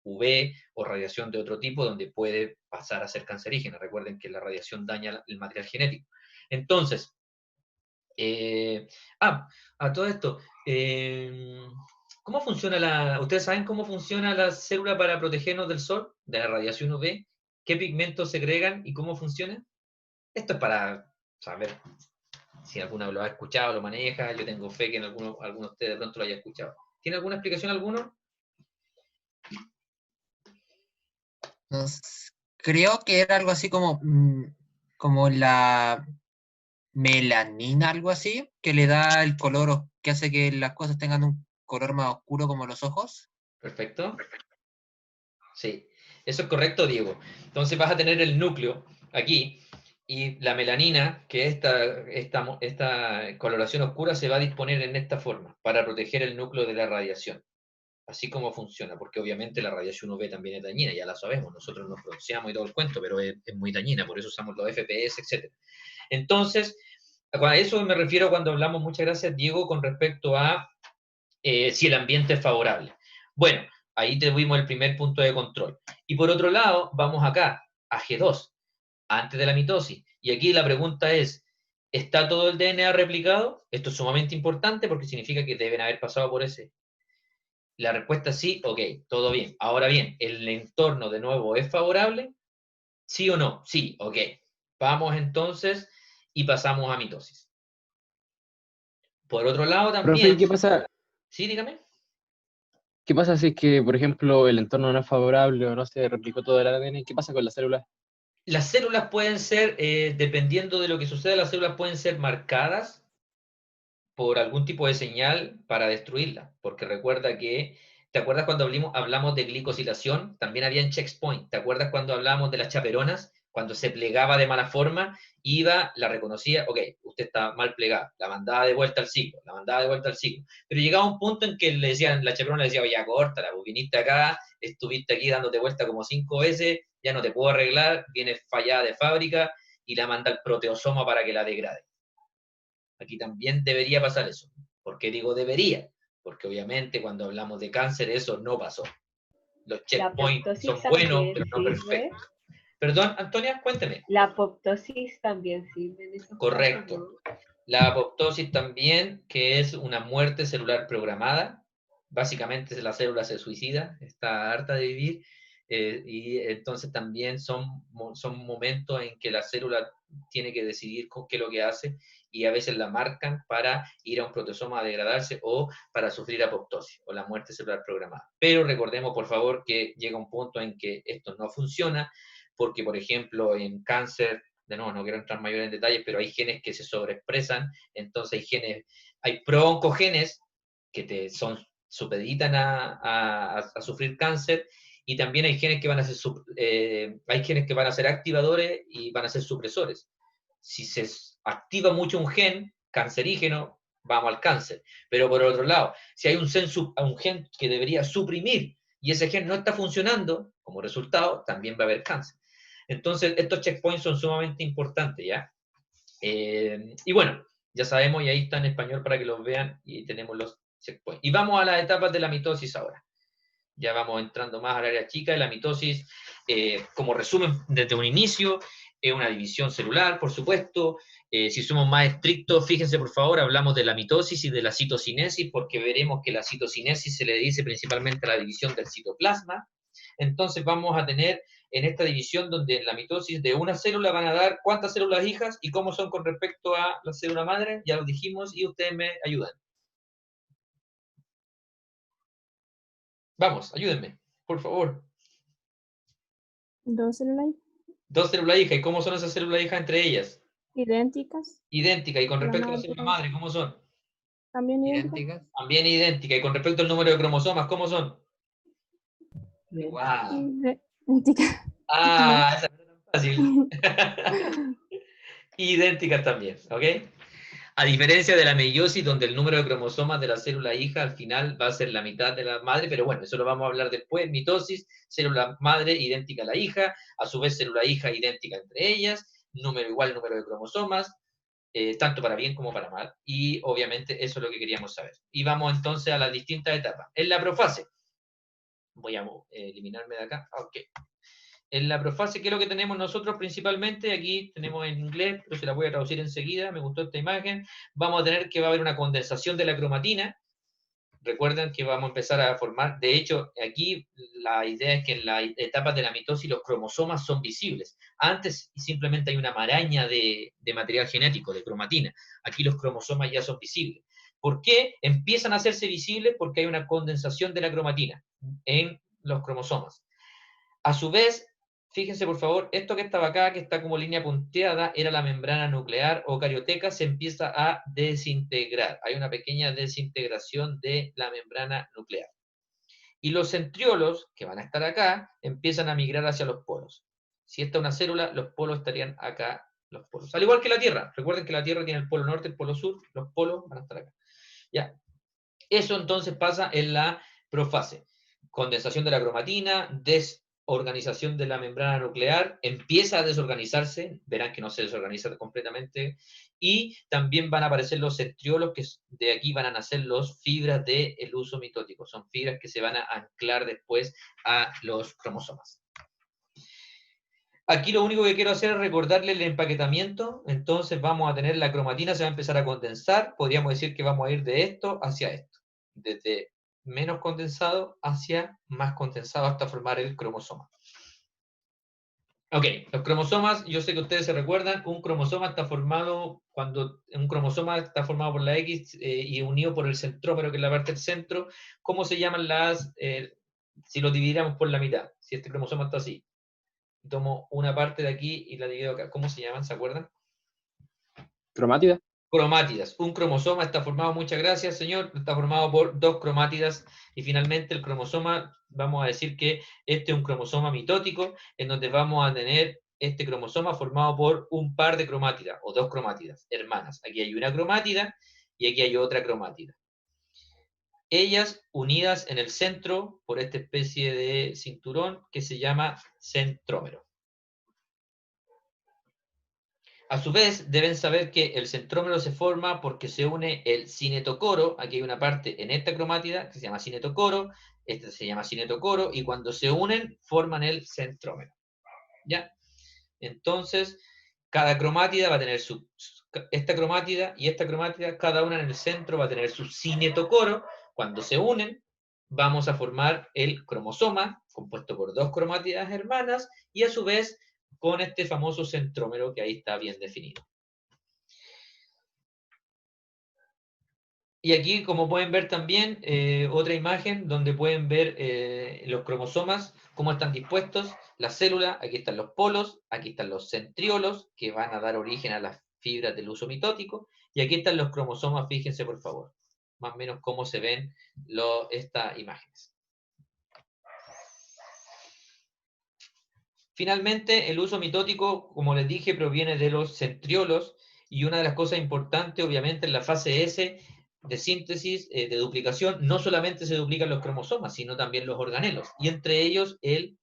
UV o radiación de otro tipo, donde puede pasar a ser cancerígena. Recuerden que la radiación daña el material genético. Entonces, a todo esto, ¿cómo funciona ustedes saben cómo funciona la célula para protegernos del sol, de la radiación UV? ¿Qué pigmentos segregan y cómo funciona? Esto es para saber si alguno lo ha escuchado, lo maneja. Yo tengo fe que en alguno de ustedes de pronto lo haya escuchado. ¿Tiene alguna explicación alguno? Creo que era algo así como la melanina, algo así, que le da el color, que hace que las cosas tengan un color más oscuro como los ojos. Perfecto. Sí, eso es correcto, Diego. Entonces vas a tener el núcleo aquí y la melanina, que esta coloración oscura se va a disponer en esta forma para proteger el núcleo de la radiación. Así como funciona, porque obviamente la radiación UV también es dañina, ya la sabemos, nosotros nos pronunciamos y todo el cuento, pero es muy dañina, por eso usamos los FPS, etc. Entonces, a eso me refiero cuando hablamos, muchas gracias, Diego, con respecto a si el ambiente es favorable. Bueno, ahí tuvimos el primer punto de control. Y por otro lado, vamos acá, a G2, antes de la mitosis. Y aquí la pregunta es, ¿está todo el DNA replicado? Esto es sumamente importante porque significa que deben haber pasado por ese. La respuesta es sí, ok, todo bien. Ahora bien, ¿el entorno de nuevo es favorable? ¿Sí o no? Sí, ok. Vamos entonces y pasamos a mitosis. Por otro lado Profe, ¿y también... Sí, dígame. qué pasa si es que, por ejemplo, el entorno no es favorable o no se replicó todo el ADN? ¿Qué pasa con las células? Las células pueden ser, dependiendo de lo que suceda, las células pueden ser marcadas por algún tipo de señal para destruirla, porque recuerda que, ¿te acuerdas cuando hablamos de glicosilación? También había en checkpoint. ¿Te acuerdas cuando hablamos de las chaperonas? Cuando se plegaba de mala forma, iba, la reconocía, ok, usted está mal plegada, la mandaba de vuelta al ciclo, la mandaba de vuelta al ciclo. Pero llegaba un punto en que le decían, la chaperona le decía, oye, córtala, vos viniste acá, estuviste aquí dándote vuelta como 5 veces, ya no te puedo arreglar, viene fallada de fábrica y la manda al proteosoma para que la degrade. Aquí también debería pasar eso. ¿Por qué digo debería? Porque obviamente cuando hablamos de cáncer eso no pasó. Los La checkpoints son apoptosis buenos, también pero no sirve. perfectos. Perdón, Antonia, cuénteme. La apoptosis también sirve en esos Correcto. casos, ¿no? La apoptosis también, que es una muerte celular programada. Básicamente la célula se suicida, está harta de vivir, y entonces también son momentos en que la célula tiene que decidir qué es lo que hace, y a veces la marcan para ir a un proteosoma a degradarse o para sufrir apoptosis o la muerte celular programada. Pero recordemos, por favor, que llega un punto en que esto no funciona, porque, por ejemplo, en cáncer, de nuevo, no quiero entrar mayor en detalles, pero hay genes que se sobreexpresan, entonces hay prooncogenes que supeditan a sufrir cáncer, y también hay genes que van a ser activadores y van a ser supresores. Si se activa mucho un gen cancerígeno, vamos al cáncer. Pero por otro lado, si hay un gen que debería suprimir y ese gen no está funcionando, como resultado, también va a haber cáncer. Entonces, estos checkpoints son sumamente importantes, ¿ya? Y bueno, ya sabemos, y ahí está en español para que los vean, y tenemos los checkpoints. Y vamos a las etapas de la mitosis ahora. Ya vamos entrando más al área chica de la mitosis. Como resumen, desde un inicio, una división celular, por supuesto. Si somos más estrictos, fíjense por favor, hablamos de la mitosis y de la citocinesis, porque veremos que la citocinesis se le dice principalmente a la división del citoplasma. Entonces vamos a tener en esta división donde en la mitosis de una célula van a dar cuántas células hijas y cómo son con respecto a la célula madre, ya lo dijimos, y ustedes me ayudan. Vamos, ayúdenme, por favor. 2 células Dos células hijas, ¿y cómo son esas células hijas entre ellas? idénticas. Idénticas, y con La respecto a la madre. célula madre, ¿cómo son? También idénticas. Idénticas. También idénticas, y con respecto al número de cromosomas, ¿cómo son? Wow. Idénticas. Ah, esa no es tan fácil. Idénticas también, ¿ok? A diferencia de la meiosis, donde el número de cromosomas de la célula hija al final va a ser la mitad de la madre, pero bueno, eso lo vamos a hablar después. Mitosis, célula madre idéntica a la hija, a su vez célula hija idéntica entre ellas, igual número de cromosomas, tanto para bien como para mal, y obviamente eso es lo que queríamos saber. Y vamos entonces a las distintas etapas. En la profase, voy a eliminarme de acá, ok. En la profase, ¿qué es lo que tenemos nosotros principalmente? Aquí tenemos en inglés, pero se la voy a traducir enseguida, me gustó esta imagen. Vamos a tener que va a haber una condensación de la cromatina. Recuerden que vamos a empezar a formar, de hecho, aquí la idea es que en las etapas de la mitosis los cromosomas son visibles. Antes simplemente hay una maraña de material genético, de cromatina. Aquí los cromosomas ya son visibles. ¿Por qué empiezan a hacerse visibles? Porque hay una condensación de la cromatina en los cromosomas. A su vez, fíjense por favor, esto que estaba acá, que está como línea punteada, era la membrana nuclear o carioteca, se empieza a desintegrar. Hay una pequeña desintegración de la membrana nuclear. Y los centriolos, que van a estar acá, empiezan a migrar hacia los polos. Si esta es una célula, los polos estarían acá, los polos. Al igual que la Tierra. Recuerden que la Tierra tiene el polo norte, el polo sur, los polos van a estar acá. Ya. Eso entonces pasa en la profase. Condensación de la cromatina, desorganización de la membrana nuclear, empieza a desorganizarse, verán que no se desorganiza completamente, y también van a aparecer los centriolos, que de aquí van a nacer las fibras del uso mitótico, son fibras que se van a anclar después a los cromosomas. Aquí lo único que quiero hacer es recordarle el empaquetamiento, entonces vamos a tener la cromatina, se va a empezar a condensar, podríamos decir que vamos a ir de esto hacia esto, desde menos condensado hacia más condensado hasta formar el cromosoma. Ok, los cromosomas, yo sé que ustedes se recuerdan, un cromosoma está formado, cuando un cromosoma está formado por la X y unido por el centrómero, que es la parte del centro. ¿Cómo se llaman si lo dividiéramos por la mitad? Si este cromosoma está así. Tomo una parte de aquí y la divido acá. ¿Cómo se llaman? ¿Se acuerdan? ¿Cromátida? Cromátidas. Un cromosoma está formado, muchas gracias, señor, está formado por 2 cromátidas, y finalmente el cromosoma, vamos a decir que este es un cromosoma mitótico, en donde vamos a tener este cromosoma formado por un par de cromátidas, o 2 cromátidas hermanas. Aquí hay una cromátida y aquí hay otra cromátida. Ellas unidas en el centro por esta especie de cinturón que se llama centrómero. A su vez, deben saber que el centrómero se forma porque se une el cinetocoro, aquí hay una parte en esta cromátida que se llama cinetocoro, esta se llama cinetocoro, y cuando se unen, forman el centrómero. ¿Ya? Entonces, cada cromátida va a tener esta cromatida y esta cromatida, cada una en el centro va a tener su cinetocoro. Cuando se unen, vamos a formar el cromosoma, compuesto por 2 cromátidas hermanas, y a su vez con este famoso centrómero que ahí está bien definido. Y aquí, como pueden ver también, otra imagen donde pueden ver los cromosomas, cómo están dispuestos, las células, aquí están los polos, aquí están los centriolos, que van a dar origen a las fibras del uso mitótico, y aquí están los cromosomas, fíjense por favor, más o menos cómo se ven estas imágenes. Finalmente, el uso mitótico, como les dije, proviene de los centriolos, y una de las cosas importantes, obviamente, en la fase S de síntesis, de duplicación, no solamente se duplican los cromosomas, sino también los organelos, y entre ellos el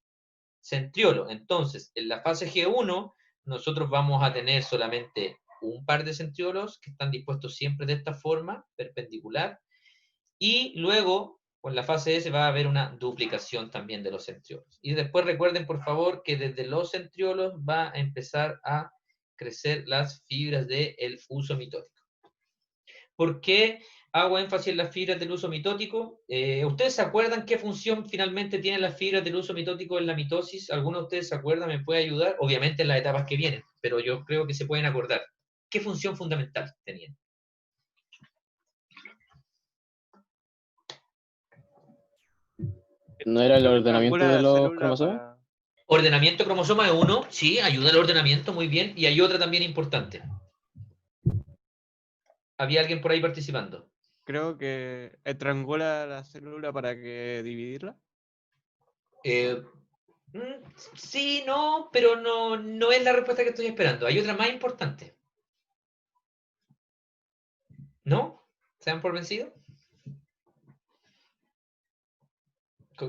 centriolo. Entonces, en la fase G1, nosotros vamos a tener solamente un par de centriolos que están dispuestos siempre de esta forma, perpendicular, y luego, con la fase S va a haber una duplicación también de los centriolos. Y después recuerden, por favor, que desde los centriolos va a empezar a crecer las fibras del uso mitótico. ¿Por qué hago énfasis en las fibras del uso mitótico? ¿Ustedes se acuerdan qué función finalmente tienen las fibras del uso mitótico en la mitosis? ¿Alguno de ustedes se acuerda? ¿Me puede ayudar? Obviamente en las etapas que vienen, pero yo creo que se pueden acordar. ¿Qué función fundamental tenían? ¿No era el ordenamiento de los cromosomas? Ordenamiento cromosoma es uno, sí, ayuda al ordenamiento, muy bien. Y hay otra también importante. ¿Había alguien por ahí participando? Creo que estrangula la célula para que dividirla. Sí, no, pero no es la respuesta que estoy esperando. Hay otra más importante. ¿No? ¿Se dan por vencido?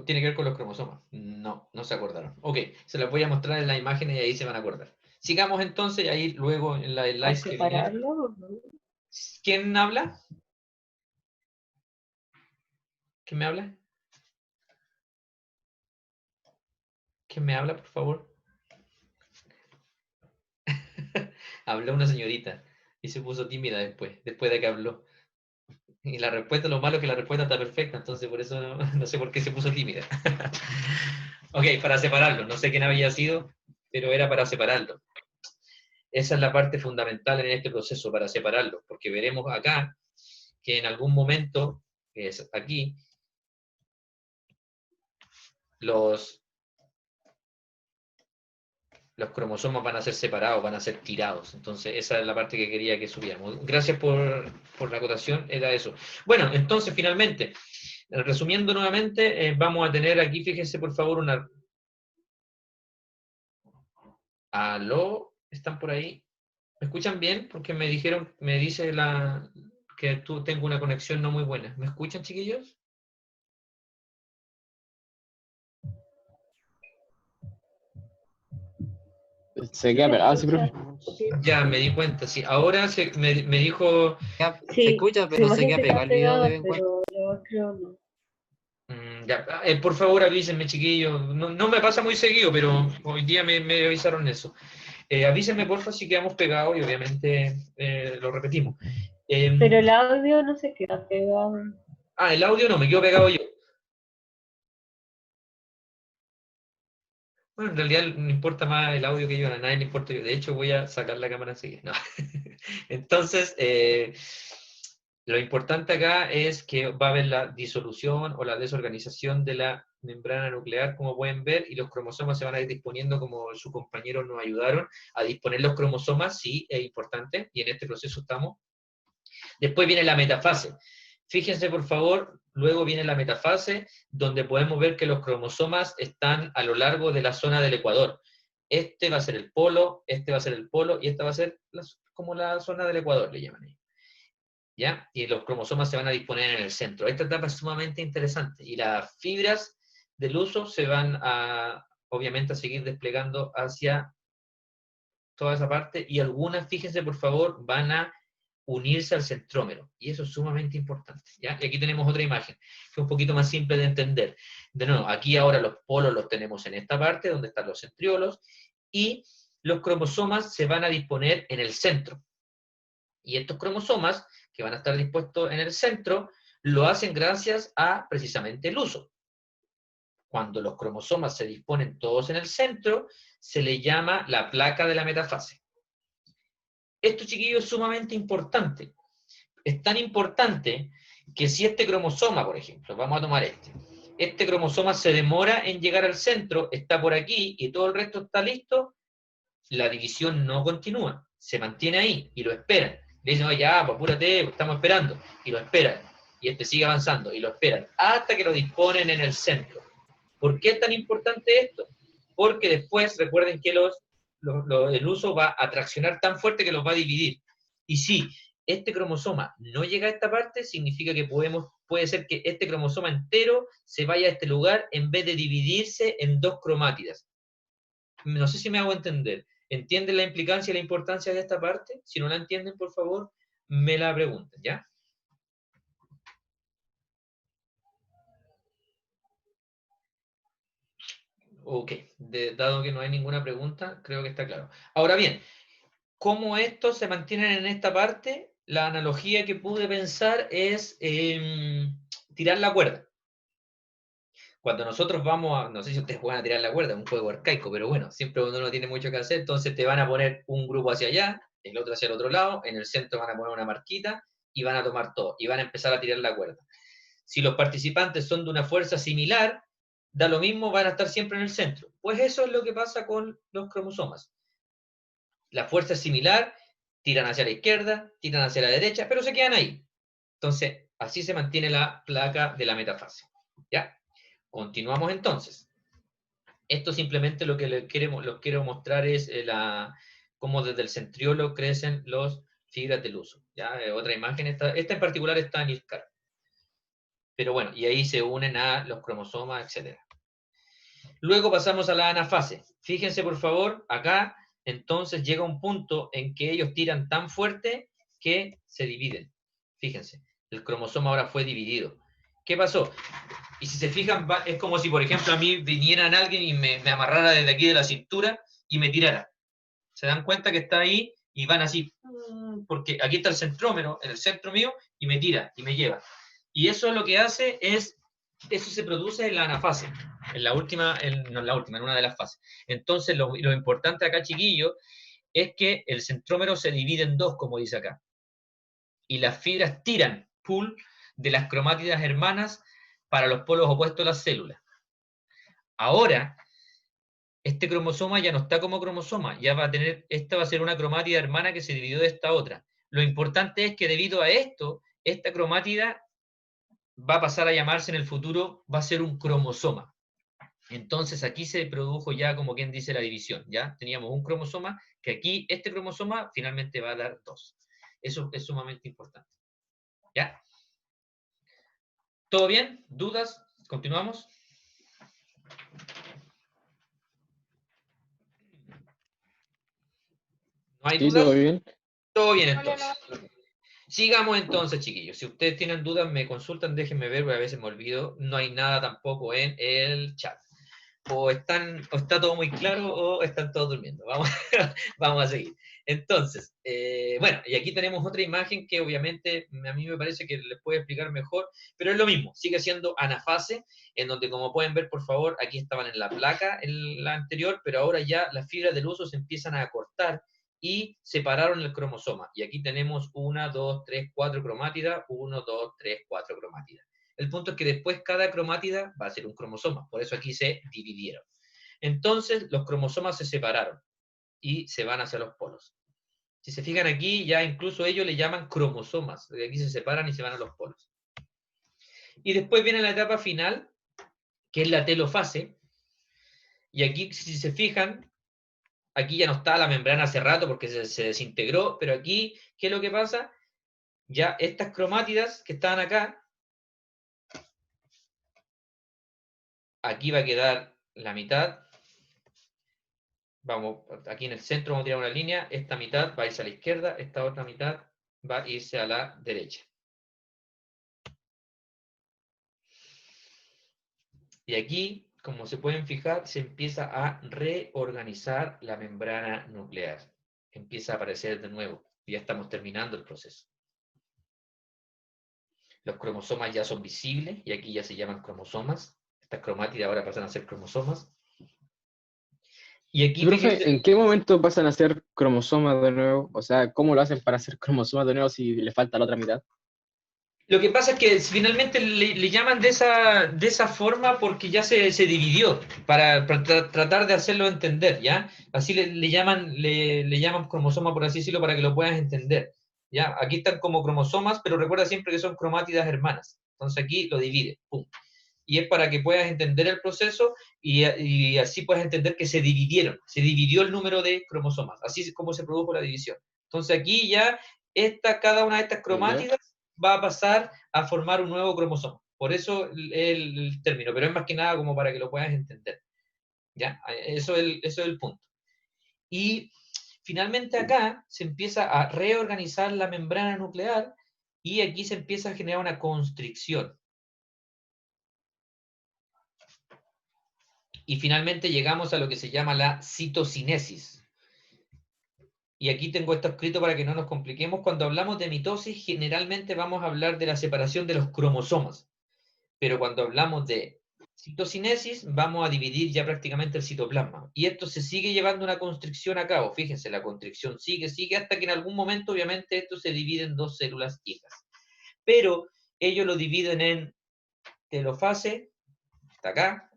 Tiene que ver con los cromosomas. No, no se acordaron. Ok, se las voy a mostrar en las imágenes y ahí se van a acordar. Sigamos entonces, y ahí luego en la slide que viene. ¿Separarlo? ¿Quién habla? ¿Quién me habla? ¿Quién me habla, por favor? Habló una señorita y se puso tímida después de que habló. Y la respuesta, lo malo es que la respuesta está perfecta, entonces por eso no sé por qué se puso tímida. Ok, para separarlo. No sé quién había sido, pero era para separarlo. Esa es la parte fundamental en este proceso, para separarlo, porque veremos acá que en algún momento, que es aquí, los cromosomas van a ser separados, van a ser tirados. Entonces, esa es la parte que quería que subiéramos. Gracias por la acotación, era eso. Bueno, entonces, finalmente, resumiendo nuevamente, vamos a tener aquí, fíjense por favor, una... ¿Aló? ¿Están por ahí? ¿Me escuchan bien? Porque me dijeron, me dice que tengo una conexión no muy buena. ¿Me escuchan, chiquillos? Se queda pegado, sí, profe. Ya, me di cuenta, sí. Ahora me dijo... Se escucha, pero se queda pegado el video de vez en cuando. Pero yo creo no. Ya, por favor avísenme, chiquillos. No me pasa muy seguido, pero hoy día me avisaron eso. Avísenme, porfa, si quedamos pegados y obviamente lo repetimos. Pero el audio no se queda pegado. El audio no, me quedo pegado yo. Bueno, en realidad no importa más el audio que yo, a nadie le importa yo. De hecho, voy a sacar la cámara así. No. Entonces, lo importante acá es que va a haber la disolución o la desorganización de la membrana nuclear, como pueden ver, y los cromosomas se van a ir disponiendo como sus compañeros nos ayudaron a disponer los cromosomas, sí, es importante, y en este proceso estamos. Después viene la metafase. Fíjense, por favor, luego viene la metafase, donde podemos ver que los cromosomas están a lo largo de la zona del ecuador. Este va a ser el polo, este va a ser el polo, y esta va a ser como la zona del ecuador, le llaman ahí. ¿Ya? Y los cromosomas se van a disponer en el centro. Esta etapa es sumamente interesante, y las fibras del uso se van a, obviamente, a seguir desplegando hacia toda esa parte, y algunas, fíjense, por favor, van a unirse al centrómero, y eso es sumamente importante, ¿ya? Y aquí tenemos otra imagen, que es un poquito más simple de entender. De nuevo, aquí ahora los polos los tenemos en esta parte, donde están los centriolos, y los cromosomas se van a disponer en el centro. Y estos cromosomas, que van a estar dispuestos en el centro, lo hacen gracias a, precisamente, el uso. Cuando los cromosomas se disponen todos en el centro, se le llama la placa de la metafase. Esto, chiquillos, es sumamente importante. Es tan importante que si este cromosoma, por ejemplo, vamos a tomar este cromosoma se demora en llegar al centro, está por aquí y todo el resto está listo, la división no continúa, se mantiene ahí y lo esperan. Le dicen, oye, ya, pues apúrate, estamos esperando, y lo esperan, y este sigue avanzando, y lo esperan, hasta que lo disponen en el centro. ¿Por qué es tan importante esto? Porque después, recuerden que el uso va a traccionar tan fuerte que los va a dividir. Y si este cromosoma no llega a esta parte, significa que puede ser que este cromosoma entero se vaya a este lugar en vez de dividirse en dos cromátidas. No sé si me hago entender. ¿Entienden la implicancia y la importancia de esta parte? Si no la entienden, por favor, me la pregunten, ¿ya? Ok, dado que no hay ninguna pregunta, creo que está claro. Ahora bien, ¿cómo estos se mantienen en esta parte? La analogía que pude pensar es tirar la cuerda. Cuando nosotros vamos a, no sé si ustedes juegan a tirar la cuerda, es un juego arcaico, pero bueno, siempre cuando uno tiene mucho que hacer, entonces te van a poner un grupo hacia allá, el otro hacia el otro lado, en el centro van a poner una marquita y van a tomar todo, y van a empezar a tirar la cuerda. Si los participantes son de una fuerza similar, da lo mismo, van a estar siempre en el centro. Pues eso es lo que pasa con los cromosomas. La fuerza es similar, tiran hacia la izquierda, tiran hacia la derecha, pero se quedan ahí. Entonces, así se mantiene la placa de la metafase. ¿Ya? Continuamos entonces. Esto simplemente lo que les quiero mostrar es cómo desde el centriolo crecen las fibras del uso. ¿Ya? Otra imagen, esta en particular está en ISCAR. Pero bueno, y ahí se unen a los cromosomas, etc. Luego pasamos a la anafase. Fíjense, por favor, acá entonces llega un punto en que ellos tiran tan fuerte que se dividen. Fíjense, el cromosoma ahora fue dividido. ¿Qué pasó? Y si se fijan, es como si, por ejemplo, a mí vinieran alguien y me amarrara desde aquí de la cintura y me tirara. ¿Se dan cuenta que está ahí? Y van así, porque aquí está el centrómero, en el centro mío, y me tira, y me lleva. Y eso lo que hace es, eso se produce en la anafase, en la última, no en la última, en una de las fases. Entonces, lo importante acá, chiquillos, es que el centrómero se divide en dos, como dice acá. Y las fibras tiran, pull, de las cromátidas hermanas para los polos opuestos de las células. Ahora, este cromosoma ya no está como cromosoma, ya va a tener, esta va a ser una cromátida hermana que se dividió de esta otra. Lo importante es que debido a esto, esta cromátida va a pasar a llamarse en el futuro, va a ser un cromosoma. Entonces aquí se produjo ya, como quien dice, la división, ¿ya? Teníamos un cromosoma, que aquí este cromosoma finalmente va a dar dos. Eso es sumamente importante. ¿Ya? ¿Todo bien? ¿Dudas? ¿Continuamos? ¿No hay dudas? ¿Todo bien? Todo bien, entonces. Sigamos entonces, chiquillos. Si ustedes tienen dudas, me consultan, déjenme ver, porque a veces me olvido. No hay nada tampoco en el chat. O está todo muy claro o están todos durmiendo. Vamos a seguir. Entonces, bueno, y aquí tenemos otra imagen que obviamente a mí me parece que les puede explicar mejor, pero es lo mismo, sigue siendo anafase, en donde como pueden ver, por favor, aquí estaban en la placa, en la anterior, pero ahora ya las fibras del uso se empiezan a acortar y separaron el cromosoma. Y aquí tenemos 1, 2, 3, 4 cromátidas, 1, 2, 3, 4 cromátidas. El punto es que después cada cromátida va a ser un cromosoma, por eso aquí se dividieron. Entonces los cromosomas se separaron y se van hacia los polos. Si se fijan aquí, ya incluso ellos le llaman cromosomas, de aquí se separan y se van a los polos. Y después viene la etapa final, que es la telofase, y aquí si se fijan, aquí ya no está la membrana hace rato porque se desintegró, pero aquí, ¿qué es lo que pasa? Ya estas cromátidas que estaban acá, aquí va a quedar la mitad. Vamos, aquí en el centro vamos a tirar una línea, esta mitad va a irse a la izquierda, esta otra mitad va a irse a la derecha. Y aquí, como se pueden fijar, se empieza a reorganizar la membrana nuclear. Empieza a aparecer de nuevo. Ya estamos terminando el proceso. Los cromosomas ya son visibles y aquí ya se llaman cromosomas. Estas cromátidas ahora pasan a ser cromosomas. Y aquí, Profe, fíjense, ¿en qué momento pasan a ser cromosomas de nuevo? O sea, ¿cómo lo hacen para hacer cromosomas de nuevo si le falta la otra mitad? Lo que pasa es que finalmente le llaman de esa forma porque ya se dividió, para tratar de hacerlo entender, ¿ya? Así le llaman cromosoma, por así decirlo, para que lo puedas entender, ¿ya? Aquí están como cromosomas, pero recuerda siempre que son cromátidas hermanas. Entonces aquí lo divide, pum. Y es para que puedas entender el proceso y así puedas entender que se dividió el número de cromosomas, así es como se produjo la división. Entonces aquí ya cada una de estas cromátidas va a pasar a formar un nuevo cromosoma. Por eso el término, pero es más que nada como para que lo puedas entender. ¿Ya? Eso es el punto. Y finalmente acá se empieza a reorganizar la membrana nuclear y aquí se empieza a generar una constricción. Y finalmente llegamos a lo que se llama la citocinesis. Y aquí tengo esto escrito para que no nos compliquemos. Cuando hablamos de mitosis, generalmente vamos a hablar de la separación de los cromosomas. Pero cuando hablamos de citocinesis, vamos a dividir ya prácticamente el citoplasma. Y esto se sigue llevando una constricción a cabo. Fíjense, la constricción sigue, hasta que en algún momento, obviamente, esto se divide en dos células hijas. Pero ellos lo dividen en telofase, hasta acá,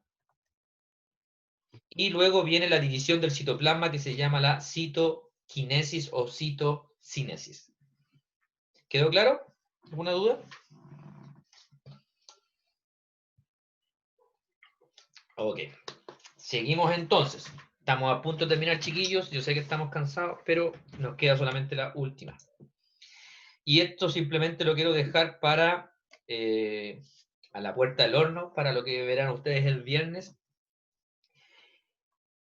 y luego viene la división del citoplasma que se llama la citoquinesis o citocinesis. ¿Quedó claro? ¿Alguna duda? Ok. Seguimos entonces. Estamos a punto de terminar, chiquillos. Yo sé que estamos cansados, pero nos queda solamente la última. Y esto simplemente lo quiero dejar para a la puerta del horno, para lo que verán ustedes el viernes.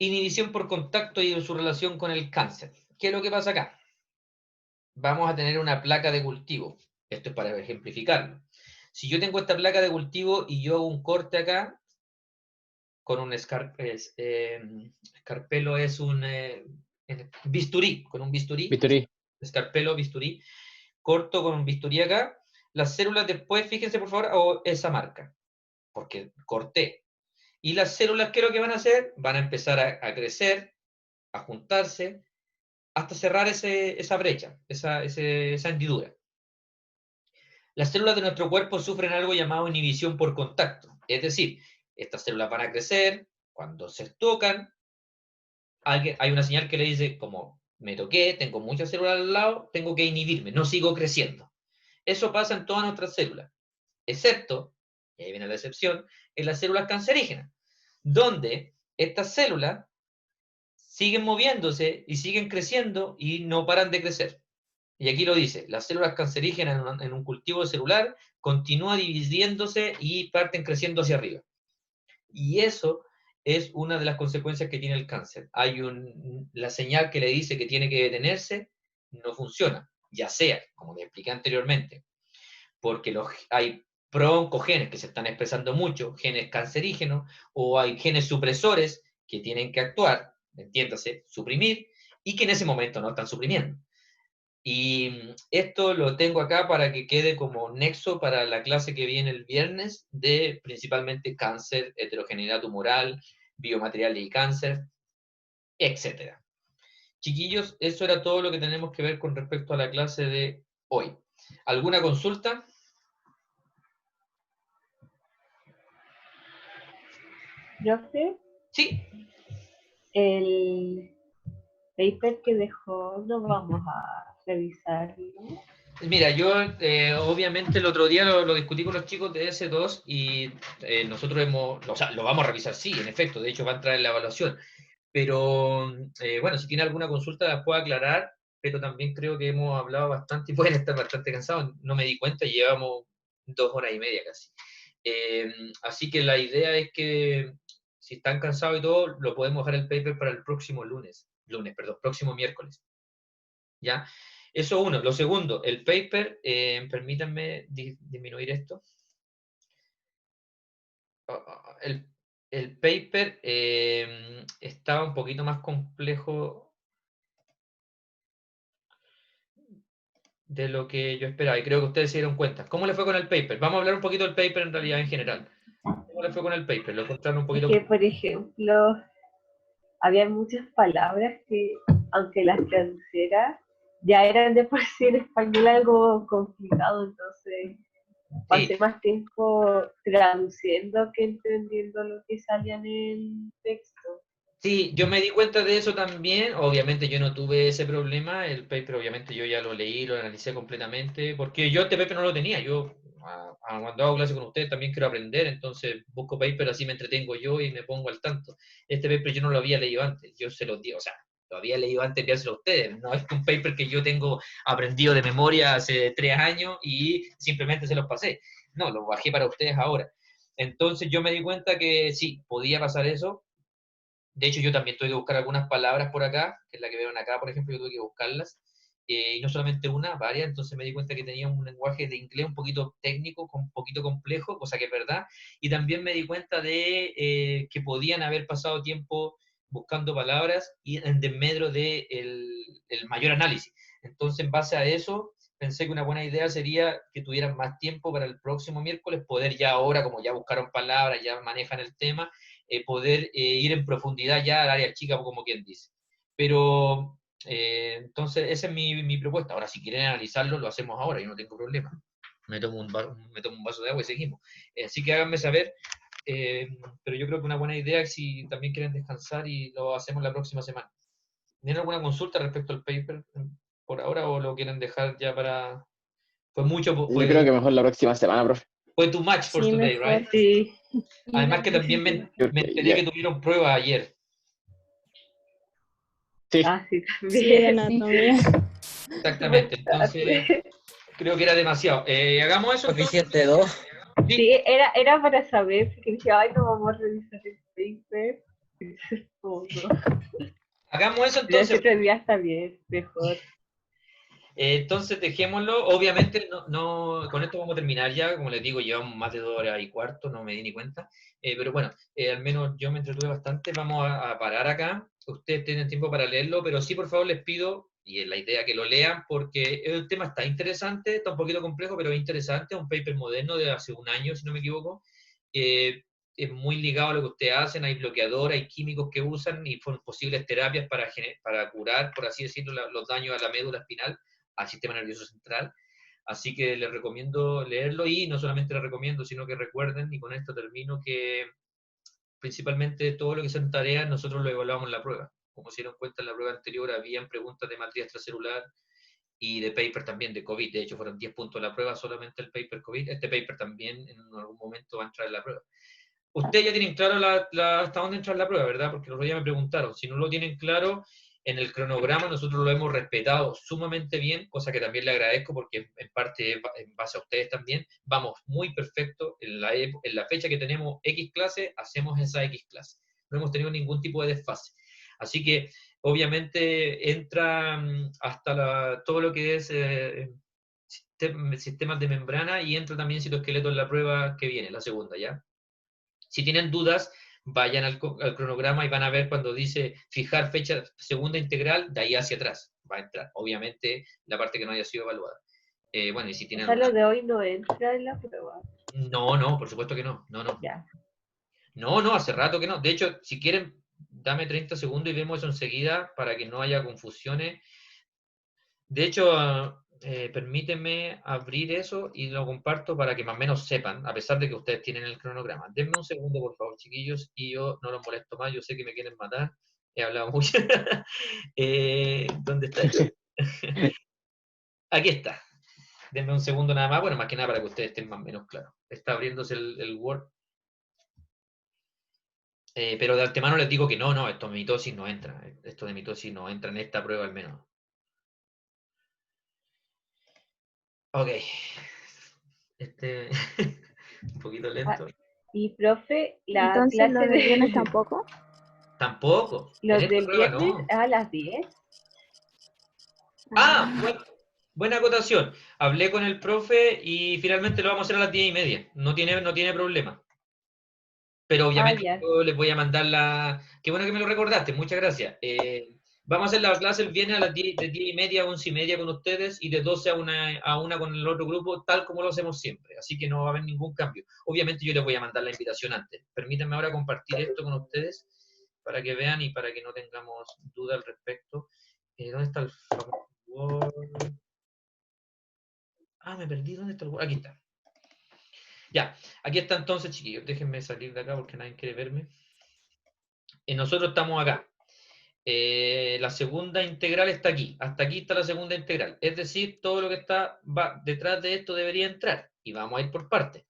Inhibición por contacto y su relación con el cáncer. ¿Qué es lo que pasa acá? Vamos a tener una placa de cultivo. Esto es para ejemplificarlo. Si yo tengo esta placa de cultivo y yo hago un corte acá, con un escarpelo es un bisturí, con un bisturí. Escarpelo, bisturí. Corto con un bisturí acá. Las células después, fíjense por favor, hago esa marca, porque corté. Y las células, ¿qué es lo que van a hacer? Van a empezar a crecer, a juntarse, hasta cerrar esa brecha, esa hendidura. Las células de nuestro cuerpo sufren algo llamado inhibición por contacto. Es decir, estas células van a crecer, cuando se tocan, hay una señal que le dice, como me toqué, tengo muchas células al lado, tengo que inhibirme, no sigo creciendo. Eso pasa en todas nuestras células, excepto, y ahí viene la excepción, en las células cancerígenas, donde estas células siguen moviéndose y siguen creciendo y no paran de crecer. Y aquí lo dice, las células cancerígenas en un cultivo celular continúan dividiéndose y parten creciendo hacia arriba. Y eso es una de las consecuencias que tiene el cáncer. La señal que le dice que tiene que detenerse no funciona, ya sea, como les expliqué anteriormente, porque hay prooncogenes que se están expresando mucho, genes cancerígenos, o hay genes supresores que tienen que actuar, entiéndase, suprimir, y que en ese momento no están suprimiendo. Y esto lo tengo acá para que quede como nexo para la clase que viene el viernes de principalmente cáncer, heterogeneidad tumoral, biomateriales y cáncer, etc. Chiquillos, eso era todo lo que tenemos que ver con respecto a la clase de hoy. ¿Alguna consulta? Profe, Sí. el paper que dejó lo vamos a revisarlo. Mira, yo obviamente el otro día lo discutí con los chicos de S2 y nosotros lo vamos a revisar, sí, en efecto, de hecho va a entrar en la evaluación. Pero bueno, si tiene alguna consulta la puedo aclarar, pero también creo que hemos hablado bastante y pueden estar bastante cansados. No me di cuenta, llevamos 2 horas y media casi. Así que la idea es que si están cansados y todo, lo podemos dejar el paper para el próximo próximo miércoles. ¿Ya? Eso uno. Lo segundo, el paper, permítanme disminuir esto. El paper estaba un poquito más complejo de lo que yo esperaba, y creo que ustedes se dieron cuenta. ¿Cómo le fue con el paper? Vamos a hablar un poquito del paper en realidad en general. ¿Cómo le fue con el paper? Lo encontraron un poquito... Es que, por ejemplo, había muchas palabras que, aunque las traduciera, ya eran de por sí en español algo complicado, entonces pasé más tiempo traduciendo que entendiendo lo que salía en el texto. Sí, yo me di cuenta de eso también. Obviamente yo no tuve ese problema. El paper, obviamente, yo ya lo leí, lo analicé completamente, porque yo este paper no lo tenía. Yo, cuando hago clase con ustedes, también quiero aprender, entonces busco paper, así me entretengo yo y me pongo al tanto. Este paper yo no lo había leído antes. Yo se los di, o sea, lo había leído antes de enviárselo a ustedes. No es un paper que yo tengo aprendido de memoria hace 3 años y simplemente se los pasé. No, lo bajé para ustedes ahora. Entonces yo me di cuenta que sí, podía pasar eso. De hecho, yo también tuve que buscar algunas palabras por acá, que es la que vieron acá, por ejemplo, yo tuve que buscarlas, y no solamente una, varias, entonces me di cuenta que tenía un lenguaje de inglés un poquito técnico, un poquito complejo, cosa que es verdad, y también me di cuenta de que podían haber pasado tiempo buscando palabras y en desmedro de el mayor análisis. Entonces, en base a eso, pensé que una buena idea sería que tuvieran más tiempo para el próximo miércoles, poder ya ahora, como ya buscaron palabras, ya manejan el tema, poder ir en profundidad ya al área chica, como quien dice. Pero, entonces, esa es mi propuesta. Ahora, si quieren analizarlo, lo hacemos ahora, yo no tengo problema. Me tomo un vaso de agua y seguimos. Así que háganme saber, pero yo creo que una buena idea es si también quieren descansar y lo hacemos la próxima semana. ¿Tienen alguna consulta respecto al paper por ahora o lo quieren dejar ya para... Fue mucho, Yo creo que mejor la próxima semana, profe. fue too much for Sí, today, mejor. right? Sí. Además que también me enteré que tuvieron pruebas ayer. Sí. Ah, sí, Sí, de también. anatomía. Exactamente, entonces creo que era demasiado. Hagamos eso entonces. Suficiente 2. Sí, era para saber si dije, ay, no vamos a revisar el paper. Oh, no. Hagamos eso Pero entonces. ese otro día está bien, mejor. Entonces dejémoslo. Obviamente con esto vamos a terminar ya. Como les digo, llevamos más de 2 horas y cuarto, no me di ni cuenta. Pero bueno, al menos yo me entretuve bastante. Vamos a parar acá. Ustedes tienen tiempo para leerlo, pero sí, por favor, les pido, y es la idea que lo lean, porque el tema está interesante, está un poquito complejo, pero es interesante. Es un paper moderno de hace 1 año, si no me equivoco. Es muy ligado a lo que ustedes hacen. Hay bloqueadores, hay químicos que usan y son posibles terapias para curar, por así decirlo, los daños a la médula espinal, al sistema nervioso central. Así que les recomiendo leerlo y no solamente les recomiendo, sino que recuerden, y con esto termino, que principalmente todo lo que son tareas nosotros lo evaluamos en la prueba. Como se dieron cuenta en la prueba anterior, habían preguntas de matriz extracelular y de paper también de COVID. De hecho, fueron 10 puntos la prueba, solamente el paper COVID. Este paper también en algún momento va a entrar en la prueba. Ustedes ya tienen claro hasta dónde entrar la prueba, ¿verdad? Porque los otro día me preguntaron. Si no lo tienen claro, en el cronograma nosotros lo hemos respetado sumamente bien, cosa que también le agradezco porque en parte en base a ustedes también, vamos muy perfecto. En la fecha que tenemos X clase, hacemos esa X clase. No hemos tenido ningún tipo de desfase. Así que, obviamente, entra hasta todo lo que es sistemas de membrana y entra también citoesqueleto en la prueba que viene, la segunda, ¿ya? Si tienen dudas, vayan al cronograma y van a ver cuando dice fijar fecha segunda integral, de ahí hacia atrás va a entrar. Obviamente, la parte que no haya sido evaluada. Bueno, y si tienen... O sea, lo de hoy no entra en la prueba. No, por supuesto que no. No, Ya. No, hace rato que no. De hecho, si quieren, dame 30 segundos y vemos eso enseguida para que no haya confusiones. De hecho, permíteme abrir eso y lo comparto para que más o menos sepan, a pesar de que ustedes tienen el cronograma. Denme un segundo, por favor, chiquillos, y yo no los molesto más. Yo sé que me quieren matar. He hablado mucho. ¿Dónde está esto? Aquí está. Denme un segundo nada más. Bueno, más que nada para que ustedes estén más o menos claros. Está abriéndose el Word. Pero de antemano les digo que no, esto de mitosis no entra. Esto de mitosis no entra en esta prueba al menos. Ok. Un poquito lento. Y profe, la Entonces, clase ¿los del viernes tampoco? Tampoco. En Los esta del prueba viernes no. a las 10. Buena acotación. Hablé con el profe y finalmente lo vamos a hacer a las 10:30. No tiene problema. Pero obviamente ya. yo les voy a mandar la... Qué bueno que me lo recordaste, muchas gracias. Vamos a hacer la clase el viernes a las 10:30 a 11:30 con ustedes y de 12 a 1 con el otro grupo, tal como lo hacemos siempre. Así que no va a haber ningún cambio. Obviamente yo les voy a mandar la invitación antes. Permítanme ahora compartir esto con ustedes para que vean y para que no tengamos duda al respecto. ¿Dónde está el favor? Me perdí. ¿Dónde está el Word? Aquí está. Ya, aquí está entonces, chiquillos. Déjenme salir de acá porque nadie quiere verme. Nosotros estamos acá. La segunda integral está aquí. Hasta aquí está la segunda integral. Es decir, todo lo que está detrás de esto debería entrar. Y vamos a ir por partes.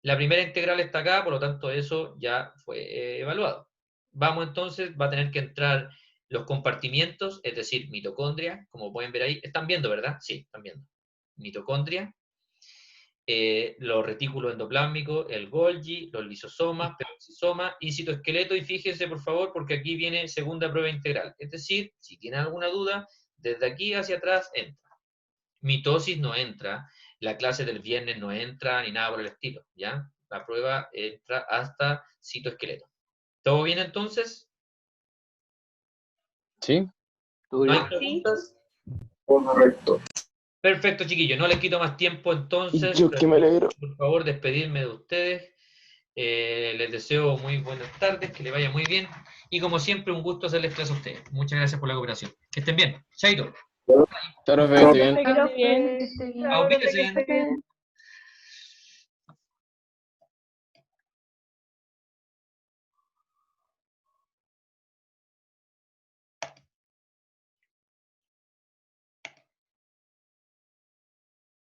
La primera integral está acá, por lo tanto eso ya fue evaluado. Vamos entonces, va a tener que entrar los compartimientos, es decir, mitocondria, como pueden ver ahí. ¿Están viendo, verdad? Sí, están viendo. Mitocondria, los retículos endoplásmicos, el Golgi, los lisosomas, peroxisomas y citoesqueleto. Y fíjense, por favor, porque aquí viene segunda prueba integral. Es decir, si tienen alguna duda, desde aquí hacia atrás entra. Mitosis no entra, la clase del viernes no entra, ni nada por el estilo, ¿ya? La prueba entra hasta citoesqueleto. ¿Todo bien entonces? Sí. ¿No hay preguntas? Correcto. Perfecto, chiquillos. No les quito más tiempo entonces. Yo que me alegro. Por favor, despedirme de ustedes. Les deseo muy buenas tardes, que les vaya muy bien. Y como siempre, un gusto hacerles clase a ustedes. Muchas gracias por la cooperación. Que estén bien. Chaito. Chao, profe, que esté bien. Profe, que esté bien. Profe, Chao, profe, que fíjense. esté bien.